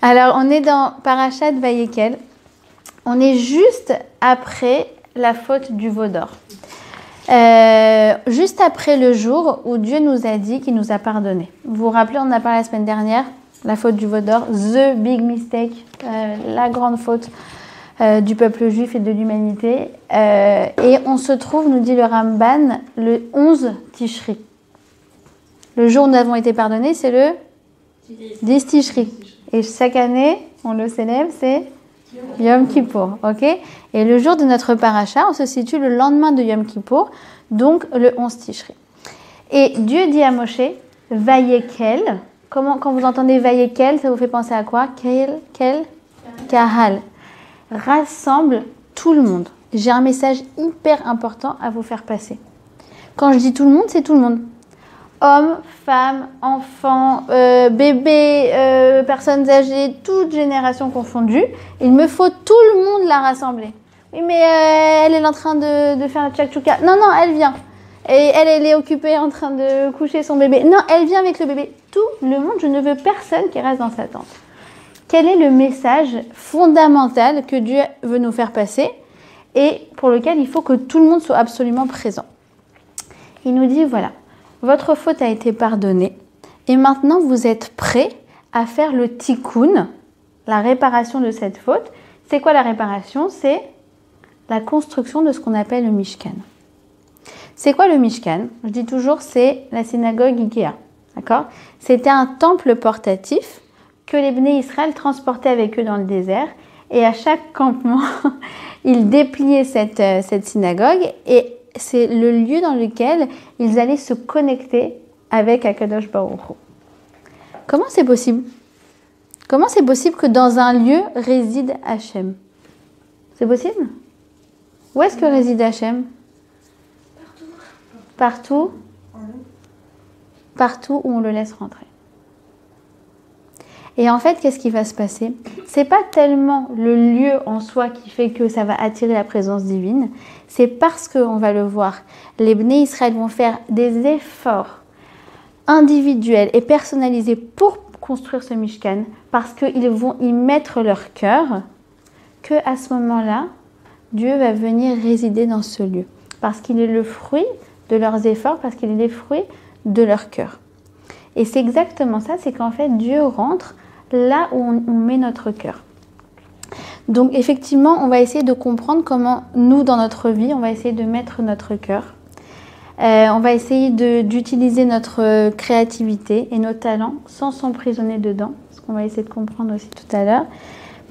Alors, on est dans Parashat Vayekel. On est juste après la faute du veau d'or. Juste après le jour où Dieu nous a dit qu'il nous a pardonné. Vous vous rappelez, on en a parlé la semaine dernière, la faute du veau d'or, the big mistake, la grande faute du peuple juif et de l'humanité. Et on se trouve, nous dit le Ramban, le 11 Tishri. Le jour où nous avons été pardonnés, c'est le 10 Tishri. Et chaque année, on le célèbre, c'est Yom Kippour. Ok ? Et le jour de notre paracha, on se situe le lendemain de Yom Kippour, donc le 11 Tishri. Et Dieu dit à Moshe, Vayekel. Quand vous entendez Vayekel, ça vous fait penser à quoi ? Kel, Kahal. Rassemble tout le monde. J'ai un message hyper important à vous faire passer. Quand je dis tout le monde, c'est tout le monde. Hommes, femmes, enfants, bébés, personnes âgées, toutes générations confondues. Il me faut tout le monde la rassembler. Oui, mais elle est en train de faire la tchakchouka. Non, elle vient. Et elle est occupée en train de coucher son bébé. Non, elle vient avec le bébé. Tout le monde, je ne veux personne qui reste dans sa tente. Quel est le message fondamental que Dieu veut nous faire passer et pour lequel il faut que tout le monde soit absolument présent? Il nous dit, voilà, votre faute a été pardonnée et maintenant vous êtes prêts à faire le tikkun, la réparation de cette faute. C'est quoi la réparation? C'est la construction de ce qu'on appelle le Mishkan. C'est quoi le Mishkan? Je dis toujours, c'est la synagogue Ikea. D'accord? C'était un temple portatif que les Bnei Israël transportaient avec eux dans le désert. Et à chaque campement, ils dépliaient cette synagogue. Et c'est le lieu dans lequel ils allaient se connecter avec Akadosh Baruch Hu. Comment c'est possible? Comment c'est possible que dans un lieu réside Hachem? C'est possible? Où est-ce que réside Hachem? Partout. Partout où on le laisse rentrer. Et en fait, qu'est-ce qui va se passer? C'est pas tellement le lieu en soi qui fait que ça va attirer la présence divine, c'est parce qu'on va le voir, les Bnei Israël vont faire des efforts individuels et personnalisés pour construire ce Mishkan, parce qu'ils vont y mettre leur cœur, que à ce moment-là, Dieu va venir résider dans ce lieu, parce qu'il est le fruit de leurs efforts, parce qu'il est le fruit de leur cœur. Et c'est exactement ça, c'est qu'en fait, Dieu rentre là où on met notre cœur. Donc effectivement, on va essayer de comprendre comment nous, dans notre vie, on va essayer de mettre notre cœur. On va essayer d'utiliser notre créativité et nos talents sans s'emprisonner dedans, ce qu'on va essayer de comprendre aussi tout à l'heure,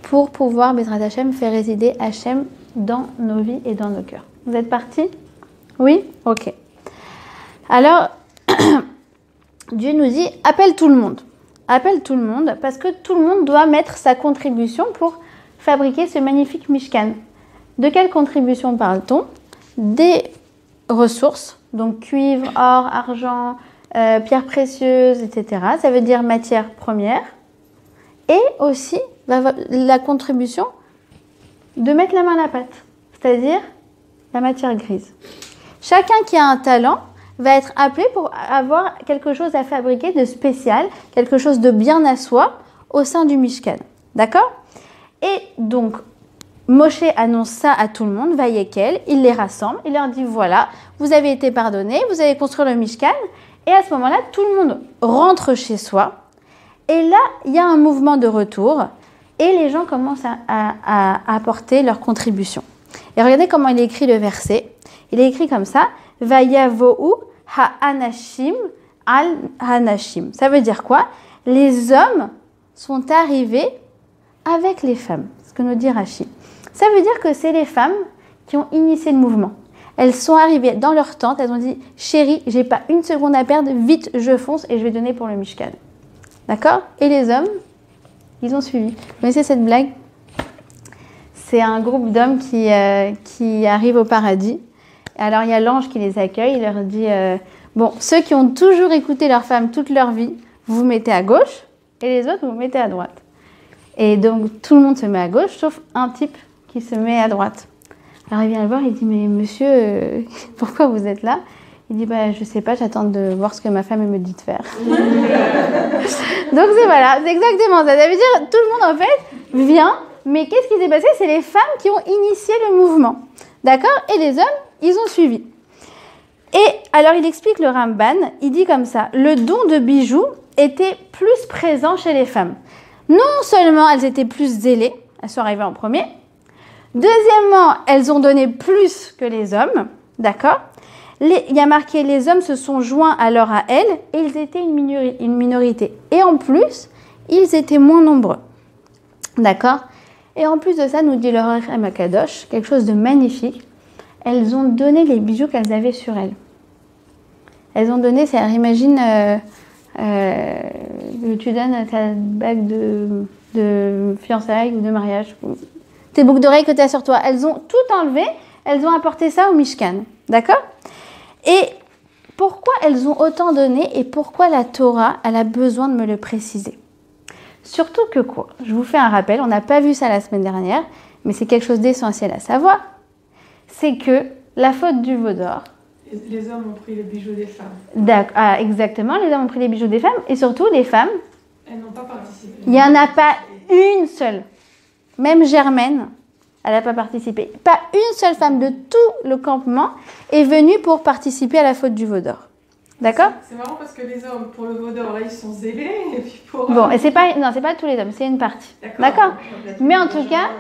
pour pouvoir, Bezrat Hachem, faire résider Hachem dans nos vies et dans nos cœurs. Vous êtes partis? Oui? Ok. Alors, Dieu nous dit, appelle tout le monde. Appelle tout le monde parce que tout le monde doit mettre sa contribution pour fabriquer ce magnifique Mishkan. De quelle contribution parle-t-on? Des ressources, donc cuivre, or, argent, pierres précieuses, etc. Ça veut dire matière première. Et aussi la contribution de mettre la main à la pâte, c'est-à-dire la matière grise. Chacun qui a un talent va être appelé pour avoir quelque chose à fabriquer de spécial, quelque chose de bien à soi au sein du Mishkan. D'accord? Et donc, Moshe annonce ça à tout le monde, Vayekel, il les rassemble, il leur dit voilà, vous avez été pardonnés, vous avez construit le Mishkan, et à ce moment-là, tout le monde rentre chez soi, et là, il y a un mouvement de retour, et les gens commencent à apporter leur contribution. Et regardez comment il est écrit le verset, il est écrit comme ça, Vayavohu ha'anashim al-hanashim. Ça veut dire quoi? Les hommes sont arrivés avec les femmes, ce que nous dit Rashi. Ça veut dire que c'est les femmes qui ont initié le mouvement. Elles sont arrivées dans leur tente, elles ont dit « Chérie, j'ai pas une seconde à perdre, vite, je fonce et je vais donner pour le Mishkan. » D'accord? Et les hommes, ils ont suivi. Vous connaissez cette blague? C'est un groupe d'hommes qui arrivent au paradis. Alors, il y a l'ange qui les accueille, il leur dit bon, ceux qui ont toujours écouté leur femme toute leur vie, vous vous mettez à gauche, et les autres, vous vous mettez à droite. Et donc, tout le monde se met à gauche, sauf un type qui se met à droite. Alors, il vient le voir, il dit, mais monsieur, pourquoi vous êtes là? Il dit, je sais pas, j'attends de voir ce que ma femme me dit de faire. Donc c'est exactement ça. Ça veut dire, tout le monde en fait vient, mais qu'est-ce qui s'est passé? C'est les femmes qui ont initié le mouvement. D'accord? Et les hommes, ils ont suivi. Et alors il explique le Ramban, il dit comme ça, le don de bijoux était plus présent chez les femmes. Non seulement elles étaient plus zélées, elles sont arrivées en premier, deuxièmement, elles ont donné plus que les hommes, d'accord? Il y a marqué, les hommes se sont joints alors à elles, et ils étaient une minorité. Et en plus, ils étaient moins nombreux, d'accord? Et en plus de ça, nous dit le Rachem Akadosh, quelque chose de magnifique, elles ont donné les bijoux qu'elles avaient sur elles. Elles ont donné, c'est-à-dire, imagine, tu donnes ta bague de fiançailles ou de mariage, tes boucles d'oreilles que tu as sur toi. Elles ont tout enlevé, elles ont apporté ça au Mishkan. D'accord? Et pourquoi elles ont autant donné et pourquoi la Torah, elle a besoin de me le préciser? Surtout que quoi? Je vous fais un rappel, on n'a pas vu ça la semaine dernière, mais c'est quelque chose d'essentiel à savoir. C'est que la faute du veau d'or. Les hommes ont pris les bijoux des femmes. D'accord, exactement, les hommes ont pris les bijoux des femmes et surtout les femmes. Elles n'ont pas participé. Il n'y en a pas une seule. Même Germaine, elle n'a pas participé. Pas une seule femme de tout le campement est venue pour participer à la faute du veau d'or. D'accord? C'est marrant parce que les hommes, pour le veau d'or, là, ils sont zélés. Et puis pour... Bon, et c'est pas tous les hommes, c'est une partie. D'accord? Mais en tout cas...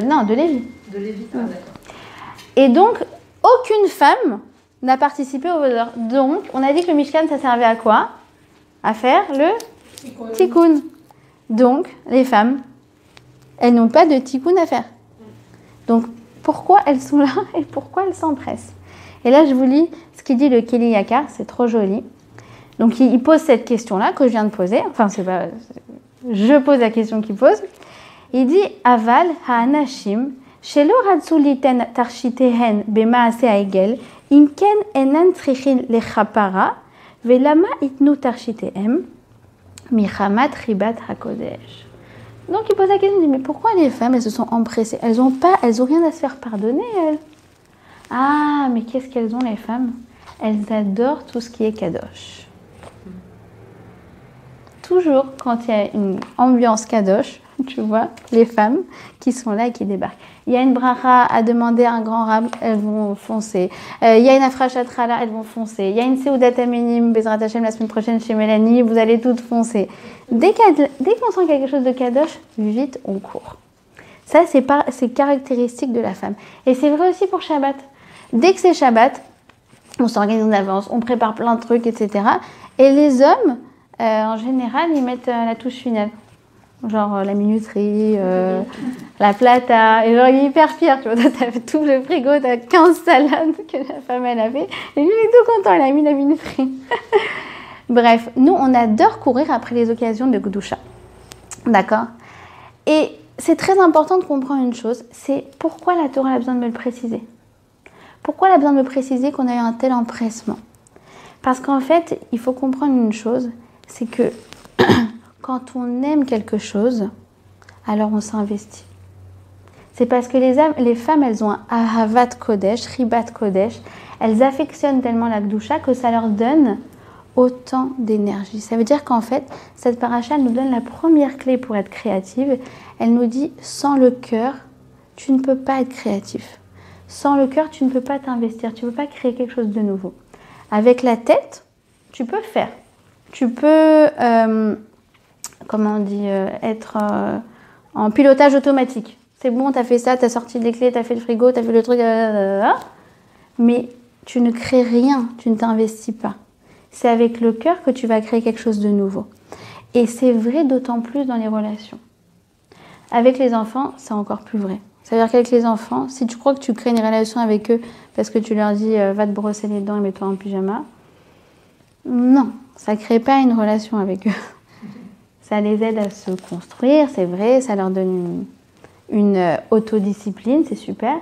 non, de Lévi. De Lévi, d'accord. Et donc, aucune femme n'a participé au veau d'or. Donc, on a dit que le Mishkan, ça servait à quoi? À faire le tikkun. Donc, les femmes, elles n'ont pas de tikkun à faire. Donc, pourquoi elles sont là et pourquoi elles s'empressent? Et là, je vous lis ce qu'il dit le Keli Yakar, c'est trop joli. Donc, il pose cette question-là que je viens de poser. Enfin, c'est pas... Je pose la question qu'il pose. Il dit « Aval ha'anashim shelo ratzu liten tarshitehen b'maase ha'egel im ken enan tzrichin lechapara velama itnu tarshitehem michamat ribat hakodesh » Donc, il pose la question, il dit « Mais pourquoi les femmes, elles se sont empressées? Elles ont rien à se faire pardonner, elles. » Ah, mais qu'est-ce qu'elles ont, les femmes? Elles adorent tout ce qui est kadosh. Toujours, quand il y a une ambiance kadosh, tu vois, les femmes qui sont là et qui débarquent. Il y a une bracha à demander à un grand rab, elles vont foncer. Il y a une afrachat là, elles vont foncer. Il y a une seudat amenim, Bezrat Hashem, la semaine prochaine chez Mélanie, vous allez toutes foncer. Dès qu'on sent quelque chose de kadosh, vite, on court. Ça, c'est caractéristique de la femme. Et c'est vrai aussi pour Shabbat. Dès que c'est Shabbat, on s'organise en avance, on prépare plein de trucs, etc. Et les hommes, en général, ils mettent la touche finale. Genre la minuterie, la plata, et genre il est hyper fier, tu vois, toi t'as fait tout le frigo, t'as 15 salades que la femme elle a fait, et lui il est tout content, il a mis la minuterie. Bref, nous on adore courir après les occasions de Gdusha, d'accord? Et c'est très important de comprendre une chose, c'est pourquoi la Torah a besoin de me le préciser. Pourquoi elle a besoin de me préciser qu'on a eu un tel empressement? Parce qu'en fait, il faut comprendre une chose, c'est que quand on aime quelque chose, alors on s'investit. C'est parce que les femmes, elles ont un ahavat kodesh, ribat kodesh, elles affectionnent tellement la gdusha que ça leur donne autant d'énergie. Ça veut dire qu'en fait, cette paracha, elle nous donne la première clé pour être créative. Elle nous dit, sans le cœur, tu ne peux pas être créatif. Sans le cœur, tu ne peux pas t'investir, tu ne peux pas créer quelque chose de nouveau. Avec la tête, tu peux faire. Tu peux... comment on dit, être en pilotage automatique. C'est bon, tu as fait ça, tu as sorti les clés, tu as fait le frigo, tu as fait le truc, mais tu ne crées rien, tu ne t'investis pas. C'est avec le cœur que tu vas créer quelque chose de nouveau. Et c'est vrai d'autant plus dans les relations. Avec les enfants, c'est encore plus vrai. C'est-à-dire qu'avec les enfants, si tu crois que tu crées une relation avec eux parce que tu leur dis va te brosser les dents et mets-toi en pyjama, non, ça ne crée pas une relation avec eux. Ça les aide à se construire, c'est vrai, ça leur donne une autodiscipline, c'est super.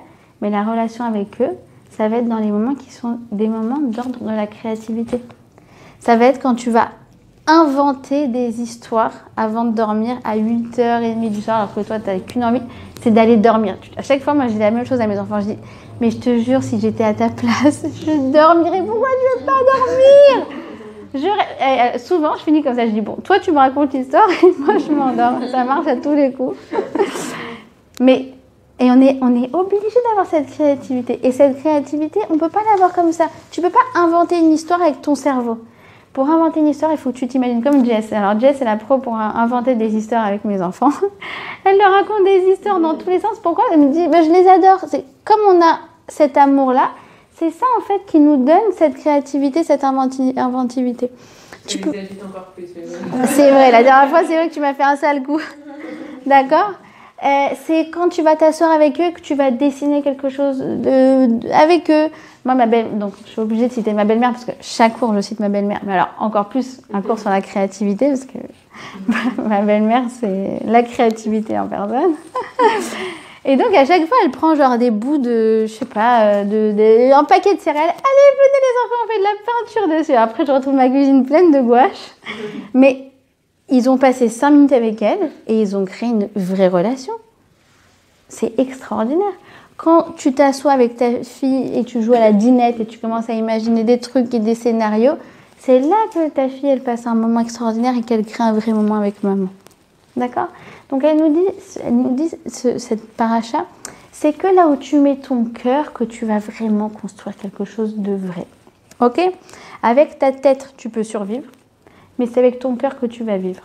Mais la relation avec eux, ça va être dans les moments qui sont des moments d'ordre de la créativité. Ça va être quand tu vas inventer des histoires avant de dormir à 8h30 du soir, alors que toi, tu n'as qu'une envie, c'est d'aller dormir. À chaque fois, moi, je dis la même chose à mes enfants. Je dis, mais je te jure, si j'étais à ta place, je dormirais. Pourquoi je ne veux pas dormir? Souvent, je finis comme ça. Je dis, bon, toi, tu me racontes l'histoire et moi, je m'endors. Ça marche à tous les coups. Mais, et on est obligé d'avoir cette créativité. Et cette créativité, on ne peut pas l'avoir comme ça. Tu ne peux pas inventer une histoire avec ton cerveau. Pour inventer une histoire, il faut que tu t'imagines comme Jess. Alors Jess, c'est la pro pour inventer des histoires avec mes enfants. Elle leur raconte des histoires dans tous les sens. Pourquoi? Elle me dit, je les adore. C'est comme on a cet amour-là, c'est ça en fait qui nous donne cette créativité, cette inventivité. Tu peux... encore plus. C'est vrai, la dernière fois, c'est vrai que tu m'as fait un sale coup. D'accord? C'est quand tu vas t'asseoir avec eux que tu vas dessiner quelque chose avec eux. Moi, donc je suis obligée de citer ma belle-mère parce que chaque cours, je cite ma belle-mère. Mais alors, encore plus, un cours sur la créativité parce que ma belle-mère, c'est la créativité en personne. Et donc, à chaque fois, elle prend genre des bouts de, je sais pas, un paquet de céréales. Allez, venez les enfants, on fait de la peinture dessus. Après, je retrouve ma cuisine pleine de gouache. Mais ils ont passé 5 minutes avec elle et ils ont créé une vraie relation. C'est extraordinaire. Quand tu t'assois avec ta fille et tu joues à la dinette et tu commences à imaginer des trucs et des scénarios, c'est là que ta fille, elle passe un moment extraordinaire et qu'elle crée un vrai moment avec maman. D'accord? Donc elle nous dit cette paracha, c'est que là où tu mets ton cœur que tu vas vraiment construire quelque chose de vrai. Ok? Avec ta tête, tu peux survivre, mais c'est avec ton cœur que tu vas vivre.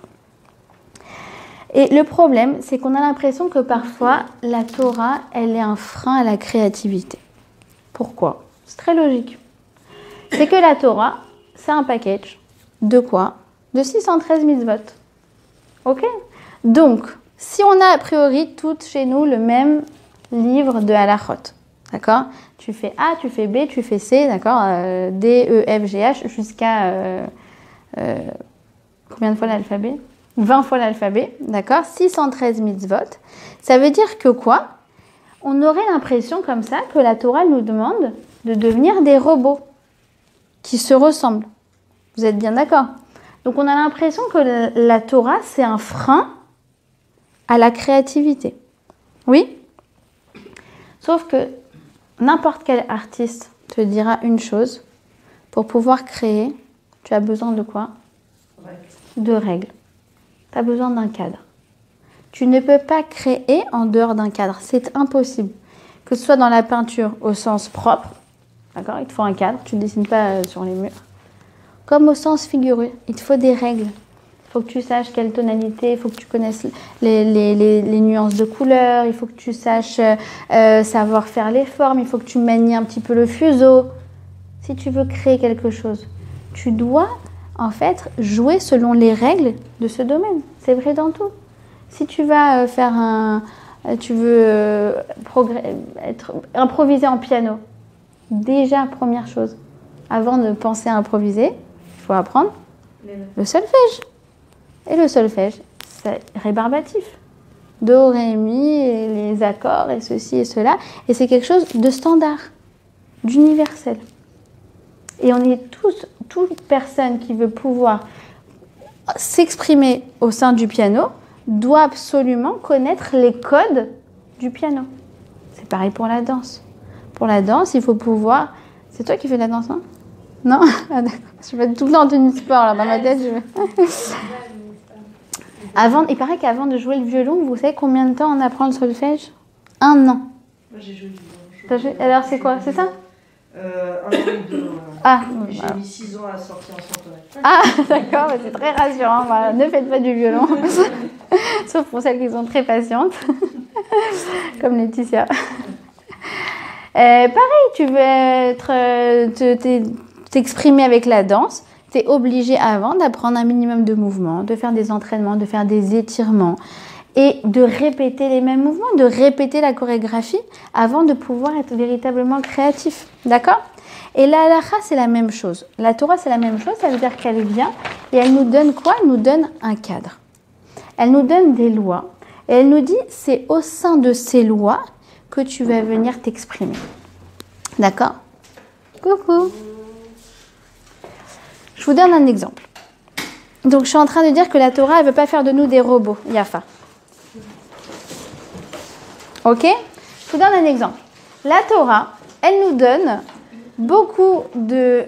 Et le problème, c'est qu'on a l'impression que parfois, la Torah, elle est un frein à la créativité. Pourquoi? C'est très logique. C'est que la Torah, c'est un package de quoi? De 613 mitzvot. Ok? Donc, si on a a priori toutes chez nous le même livre de halachot, d'accord? Tu fais A, tu fais B, tu fais C, d'accord? D, E, F, G, H, jusqu'à... combien de fois l'alphabet? 20 fois l'alphabet, d'accord? 613 mitzvot. Ça veut dire que quoi? On aurait l'impression comme ça que la Torah nous demande de devenir des robots qui se ressemblent. Vous êtes bien d'accord? Donc on a l'impression que la Torah, c'est un frein à la créativité. Oui? Sauf que n'importe quel artiste te dira une chose. Pour pouvoir créer, tu as besoin de quoi? De règles. Tu as besoin d'un cadre. Tu ne peux pas créer en dehors d'un cadre. C'est impossible. Que ce soit dans la peinture au sens propre, d'accord? Il te faut un cadre, tu ne dessines pas sur les murs. Comme au sens figuré, il te faut des règles. Il faut que tu saches quelle tonalité, il faut que tu connaisses les nuances de couleurs, il faut que tu saches savoir faire les formes, il faut que tu manies un petit peu le fuseau. Si tu veux créer quelque chose, tu dois en fait jouer selon les règles de ce domaine. C'est vrai dans tout. Si tu vas improviser en piano, déjà première chose, avant de penser à improviser, il faut apprendre le solfège. Et le solfège, c'est rébarbatif. Do, ré, mi, et les accords, et ceci et cela. Et c'est quelque chose de standard, d'universel. Et on est toute personne qui veut pouvoir s'exprimer au sein du piano doit absolument connaître les codes du piano. C'est pareil pour la danse. Pour la danse, il faut pouvoir... C'est toi qui fais de la danse, non? Non? Ah, d'accord. Je vais tout le temps en tenue de sport, là, dans ma tête. Il paraît qu'avant de jouer le violon, vous savez combien de temps on apprend le solfège? 1 an. Moi, j'ai joué du violon. Alors, c'est quoi? C'est ça? 1 an et 2 ans. Ah, j'ai mis 6 ans à sortir en centre. Ah, d'accord, c'est très rassurant. Voilà. Ne faites pas du violon. Sauf pour celles qui sont très patientes, comme Laetitia. Pareil, tu veux t'exprimer avec la danse, tu es obligé avant d'apprendre un minimum de mouvements, de faire des entraînements, de faire des étirements et de répéter les mêmes mouvements, de répéter la chorégraphie avant de pouvoir être véritablement créatif. D'accord? Et la halakha, c'est la même chose. La Torah, c'est la même chose, ça veut dire qu'elle vient et elle nous donne quoi? Elle nous donne un cadre. Elle nous donne des lois. Et elle nous dit, c'est au sein de ces lois que tu vas venir t'exprimer. D'accord? Coucou. Je vous donne un exemple. Donc, je suis en train de dire que la Torah, elle ne veut pas faire de nous des robots, Yafa. Ok? Je vous donne un exemple. La Torah, elle nous donne beaucoup de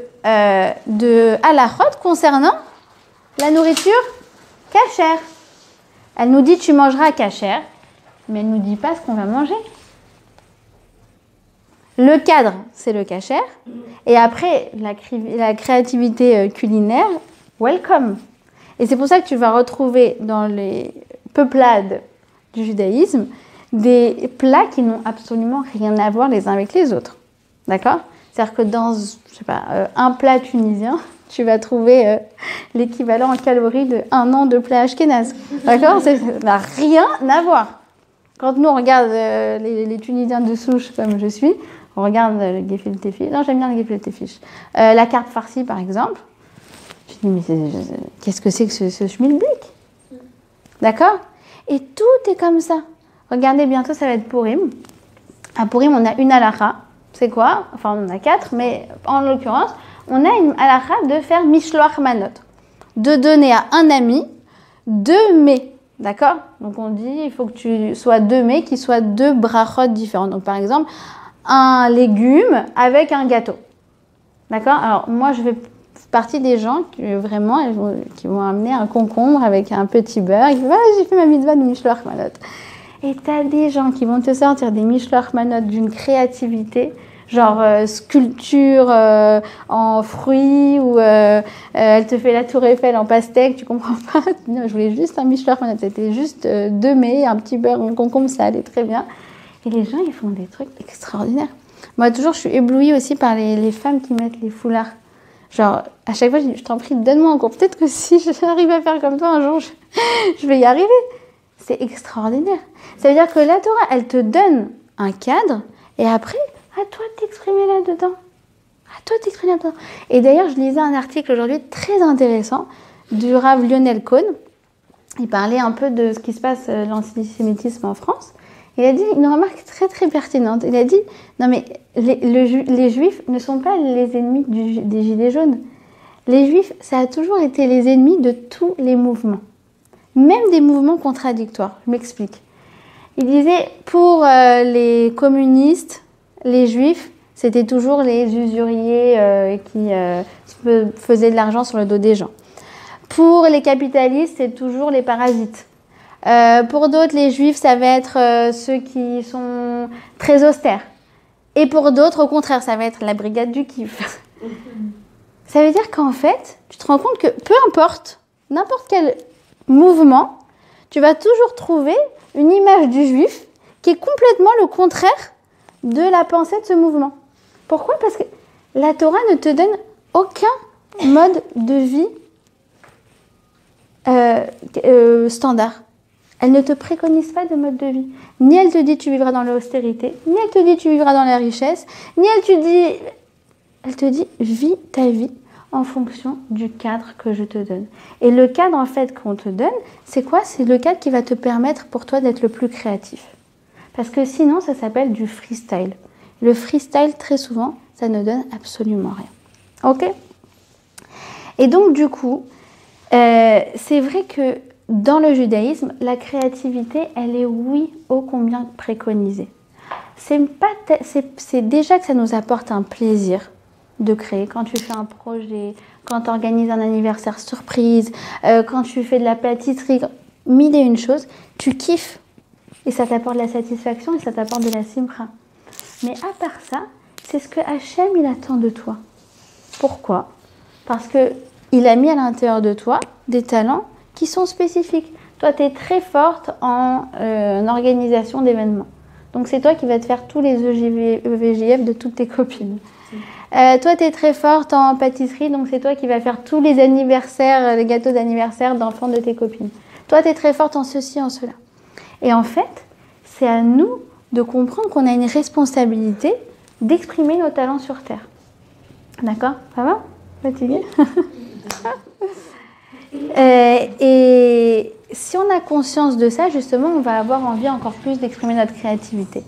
halachot concernant la nourriture cachère. Elle nous dit tu mangeras cachère, mais elle ne nous dit pas ce qu'on va manger. Le cadre, c'est le cachère. Et après, la créativité culinaire, welcome. Et c'est pour ça que tu vas retrouver dans les peuplades du judaïsme des plats qui n'ont absolument rien à voir les uns avec les autres. D'accord? C'est-à-dire que dans, je sais pas, un plat tunisien, tu vas trouver l'équivalent en calories d'1 an de plat ashkénaze. D'accord? Ça n'a rien à voir. Quand nous, on regarde les Tunisiens de souche, comme je suis, on regarde le gefilte fish. Non, j'aime bien le gefilte fish. La carte farcie, par exemple. Je dis, mais qu'est-ce que c'est que ce schmilblick? D'accord? Et tout est comme ça. Regardez, bientôt, ça va être Purim. À Purim, on a une halakha. C'est quoi? Enfin, on en a 4, mais en l'occurrence, on a une halakha de faire mishloach manot. De donner à un ami 2 mets. D'accord? Donc, on dit, il faut que tu sois 2 mets qui soient 2 brachot différents. Donc, par exemple, un légume avec un gâteau. D'accord? Alors, moi, je fais partie des gens qui vont amener un concombre avec un petit beurre. Et qui disent, j'ai fait ma mitzvah de mishloach manot. Et t'as des gens qui vont te sortir des mishloach manot d'une créativité, genre sculpture en fruits, ou elle te fait la tour Eiffel en pastèque, tu comprends pas. Non, je voulais juste un mishloach manot, c'était juste 2 mets, un petit beurre, un concombre, ça allait très bien. Et les gens, ils font des trucs extraordinaires. Moi, toujours, je suis éblouie aussi par les femmes qui mettent les foulards. Genre, à chaque fois, je dis, je t'en prie, donne-moi un cours. Peut-être que si j'arrive à faire comme toi un jour, je vais y arriver. C'est extraordinaire. Ça veut dire que la Torah, elle te donne un cadre, et après, à toi de t'exprimer là-dedans. À toi de t'exprimer là-dedans. Et d'ailleurs, je lisais un article aujourd'hui très intéressant du Rav Lionel Cohn. Il parlait un peu de ce qui se passe, l'antisémitisme en France. Il a dit une remarque très très pertinente. Il a dit, non mais les Juifs ne sont pas les ennemis des Gilets jaunes. Les Juifs, ça a toujours été les ennemis de tous les mouvements. Même des mouvements contradictoires. Je m'explique. Il disait, pour les communistes, les Juifs, c'était toujours les usuriers qui faisaient de l'argent sur le dos des gens. Pour les capitalistes, c'est toujours les parasites. Pour d'autres, les Juifs, ça va être ceux qui sont très austères. Et pour d'autres, au contraire, ça va être la brigade du kiff. Ça veut dire qu'en fait, tu te rends compte que peu importe, n'importe quel mouvement, tu vas toujours trouver une image du Juif qui est complètement le contraire de la pensée de ce mouvement. Pourquoi? Parce que la Torah ne te donne aucun mode de vie standard. Elle ne te préconise pas de mode de vie. Ni elle te dit tu vivras dans l'austérité, ni elle te dit tu vivras dans la richesse, ni elle te dit vis ta vie en fonction du cadre que je te donne. Et le cadre en fait qu'on te donne, c'est quoi? C'est le cadre qui va te permettre pour toi d'être le plus créatif. Parce que sinon, ça s'appelle du freestyle. Le freestyle, très souvent, ça ne donne absolument rien. Ok? Et donc, du coup, c'est vrai que dans le judaïsme, la créativité, elle est oui ô combien préconisée. C'est déjà que ça nous apporte un plaisir de créer. Quand tu fais un projet, quand tu organises un anniversaire surprise, quand tu fais de la pâtisserie, 1001 choses, tu kiffes. Et ça t'apporte de la satisfaction et ça t'apporte de la simcha. Mais à part ça, c'est ce que Hachem, il attend de toi. Pourquoi? Parce qu'il a mis à l'intérieur de toi des talents qui sont spécifiques. Toi, tu es très forte en organisation d'événements. Donc, c'est toi qui vas te faire tous les EVJF de toutes tes copines. Toi, tu es très forte en pâtisserie, donc c'est toi qui vas faire tous les anniversaires, les gâteaux d'anniversaire d'enfants de tes copines. Toi, tu es très forte en ceci, en cela. Et en fait, c'est à nous de comprendre qu'on a une responsabilité d'exprimer nos talents sur Terre. D'accord? Ça va? Fatigué? Et si on a conscience de ça, justement, on va avoir envie encore plus d'exprimer notre créativité.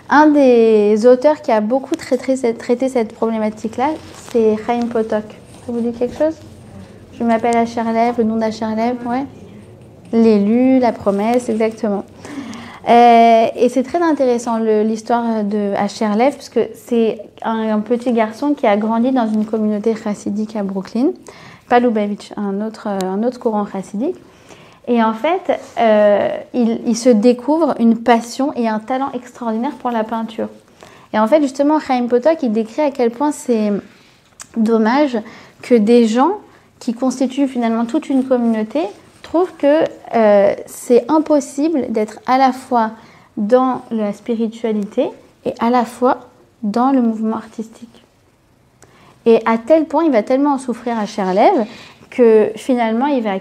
Un des auteurs qui a beaucoup traité cette problématique-là, c'est Chaim Potok. Ça vous dit quelque chose? Tu m'appelles Asher Lev, le nom d'Asher Lev, ouais. L'élu, la promesse, exactement. Et c'est très intéressant l'histoire de Asher Lev, parce que c'est un petit garçon qui a grandi dans une communauté chassidique à Brooklyn, pas Lubavitch, un autre courant chassidique. Et en fait, il se découvre une passion et un talent extraordinaire pour la peinture. Et en fait, justement, Chaim Potok, il décrit à quel point c'est dommage que des gens qui constituent finalement toute une communauté trouvent que c'est impossible d'être à la fois dans la spiritualité et à la fois dans le mouvement artistique. Et à tel point, il va tellement en souffrir Asher Lev que finalement, il va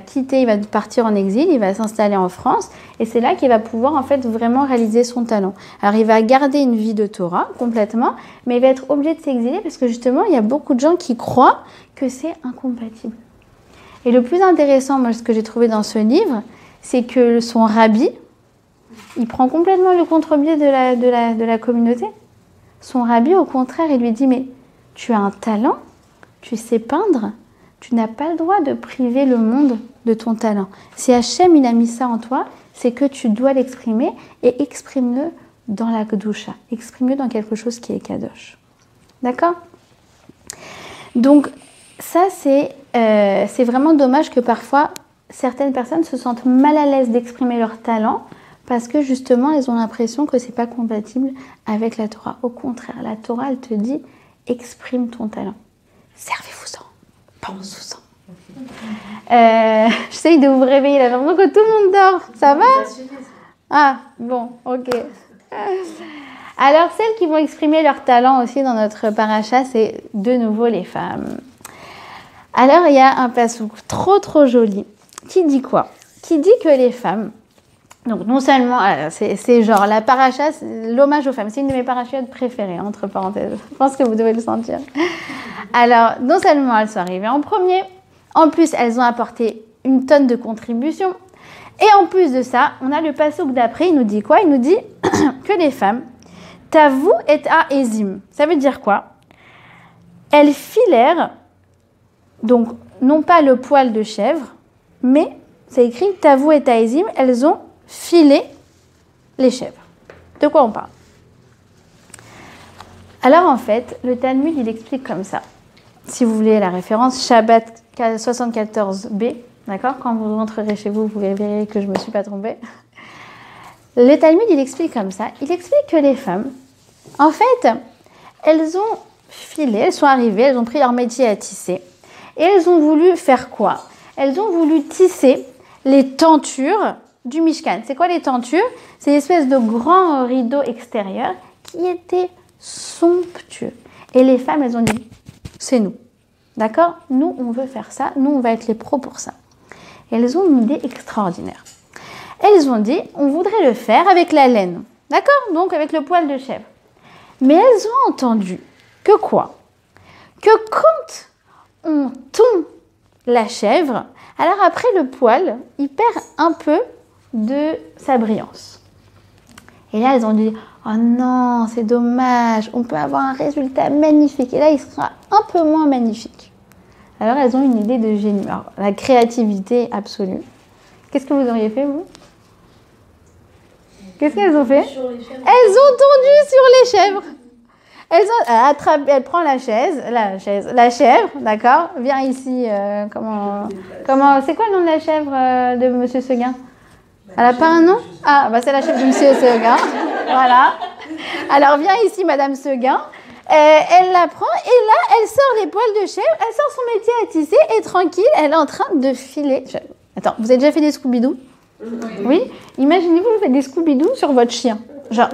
partir en exil, il va s'installer en France, et c'est là qu'il va pouvoir en fait vraiment réaliser son talent. Alors, il va garder une vie de Torah complètement, mais il va être obligé de s'exiler parce que justement, il y a beaucoup de gens qui croient que c'est incompatible. Et le plus intéressant, moi, ce que j'ai trouvé dans ce livre, c'est que son rabbi, il prend complètement le contre-pied de la communauté. Son rabbi, au contraire, il lui dit, mais tu as un talent, tu sais peindre, tu n'as pas le droit de priver le monde de ton talent. Si Hachem, il a mis ça en toi, c'est que tu dois l'exprimer et exprime-le dans la Kedusha. Exprime-le dans quelque chose qui est Kadosh. D'accord ? Donc, ça, c'est vraiment dommage que parfois, certaines personnes se sentent mal à l'aise d'exprimer leur talent parce que justement, elles ont l'impression que ce n'est pas compatible avec la Torah. Au contraire, la Torah, elle te dit, exprime ton talent. Servez-vous-en. Pense-vous-en. J'essaye de vous réveiller là, donc que tout le monde dort. Ça va ? Ah, bon, ok. Alors, celles qui vont exprimer leur talent aussi dans notre paracha, c'est de nouveau les femmes. Alors, il y a un passouk trop joli qui dit quoi ? Qui dit que les femmes, donc non seulement, c'est genre la paracha, l'hommage aux femmes, c'est une de mes parachutes préférées, entre parenthèses. Je pense que vous devez le sentir. Alors, non seulement elles sont arrivées en premier, en plus elles ont apporté une tonne de contributions, et en plus de ça, on a le passouk d'après, il nous dit quoi ? Il nous dit que les femmes, Tavu et Aezim. Ça veut dire quoi ? Elles filèrent, donc non pas le poil de chèvre, mais c'est écrit Tavu et Aezim, elles ont filé les chèvres. De quoi on parle ? Alors en fait, le Talmud, il explique comme ça. Si vous voulez la référence, Shabbat 74b, d'accord ? Quand vous rentrerez chez vous, vous verrez que je ne me suis pas trompée. Le Talmud, il explique comme ça. Il explique que les femmes, en fait, elles ont filé, elles sont arrivées, elles ont pris leur métier à tisser. Et elles ont voulu faire quoi ? Elles ont voulu tisser les tentures du Mishkan. C'est quoi les tentures ? C'est une espèce de grand rideau extérieur qui était somptueux. Et les femmes, elles ont dit, c'est nous. D'accord ? Nous, on veut faire ça. Nous, on va être les pros pour ça. Et elles ont une idée extraordinaire. Elles ont dit, on voudrait le faire avec la laine. D'accord ? Donc, avec le poil de chèvre. Mais elles ont entendu que quoi ? Que quand on tond la chèvre, alors après, le poil, il perd un peu de sa brillance. Et là, elles ont dit, oh non, c'est dommage, on peut avoir un résultat magnifique. Et là, il sera un peu moins magnifique. Alors, elles ont une idée de génie. Alors, la créativité absolue. Qu'est-ce que vous auriez fait, vous ? Qu'est-ce qu'elles ont fait ? Elles ont tondu sur les chèvres. Elle prend la chèvre, d'accord ? Viens ici, c'est quoi le nom de la chèvre de Monsieur Seguin ? Elle n'a pas un nom ? Ah, bah c'est la chèvre de Monsieur Seguin. Voilà. Alors, viens ici, Madame Seguin. Elle la prend et là, elle sort les poils de chèvre, elle sort son métier à tisser et tranquille, elle est en train de filer. Attends, vous avez déjà fait des Scooby-Doo ? Oui. Imaginez-vous, vous faites des Scooby-Doo sur votre chien. Genre,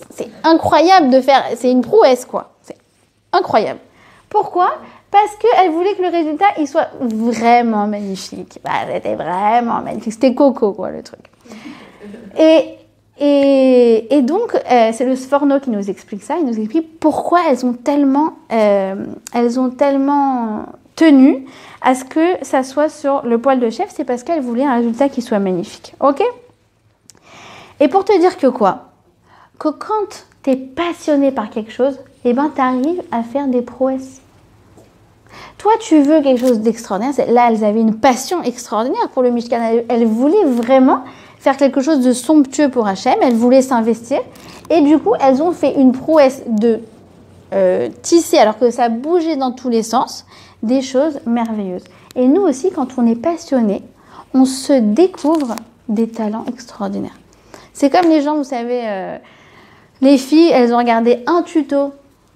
c'est incroyable de faire, c'est une prouesse quoi. C'est incroyable. Pourquoi ? Parce qu'elle voulait que le résultat, il soit vraiment magnifique. Bah, c'était vraiment magnifique. C'était coco quoi, le truc. Et donc, c'est le Sforno qui nous explique ça. Il nous explique pourquoi elles ont tellement tenu à ce que ça soit sur le poil de chèvre. C'est parce qu'elles voulaient un résultat qui soit magnifique. Ok ? Et pour te dire que quoi ? Que quand tu es passionné par quelque chose, eh ben, tu arrives à faire des prouesses. Toi, tu veux quelque chose d'extraordinaire. Là, elles avaient une passion extraordinaire pour le Mishkan. Elles voulaient vraiment faire quelque chose de somptueux pour Hachem. Elles voulaient s'investir. Et du coup, elles ont fait une prouesse de tisser, alors que ça bougeait dans tous les sens, des choses merveilleuses. Et nous aussi, quand on est passionné, on se découvre des talents extraordinaires. C'est comme les gens, vous savez, les filles, elles ont regardé un tuto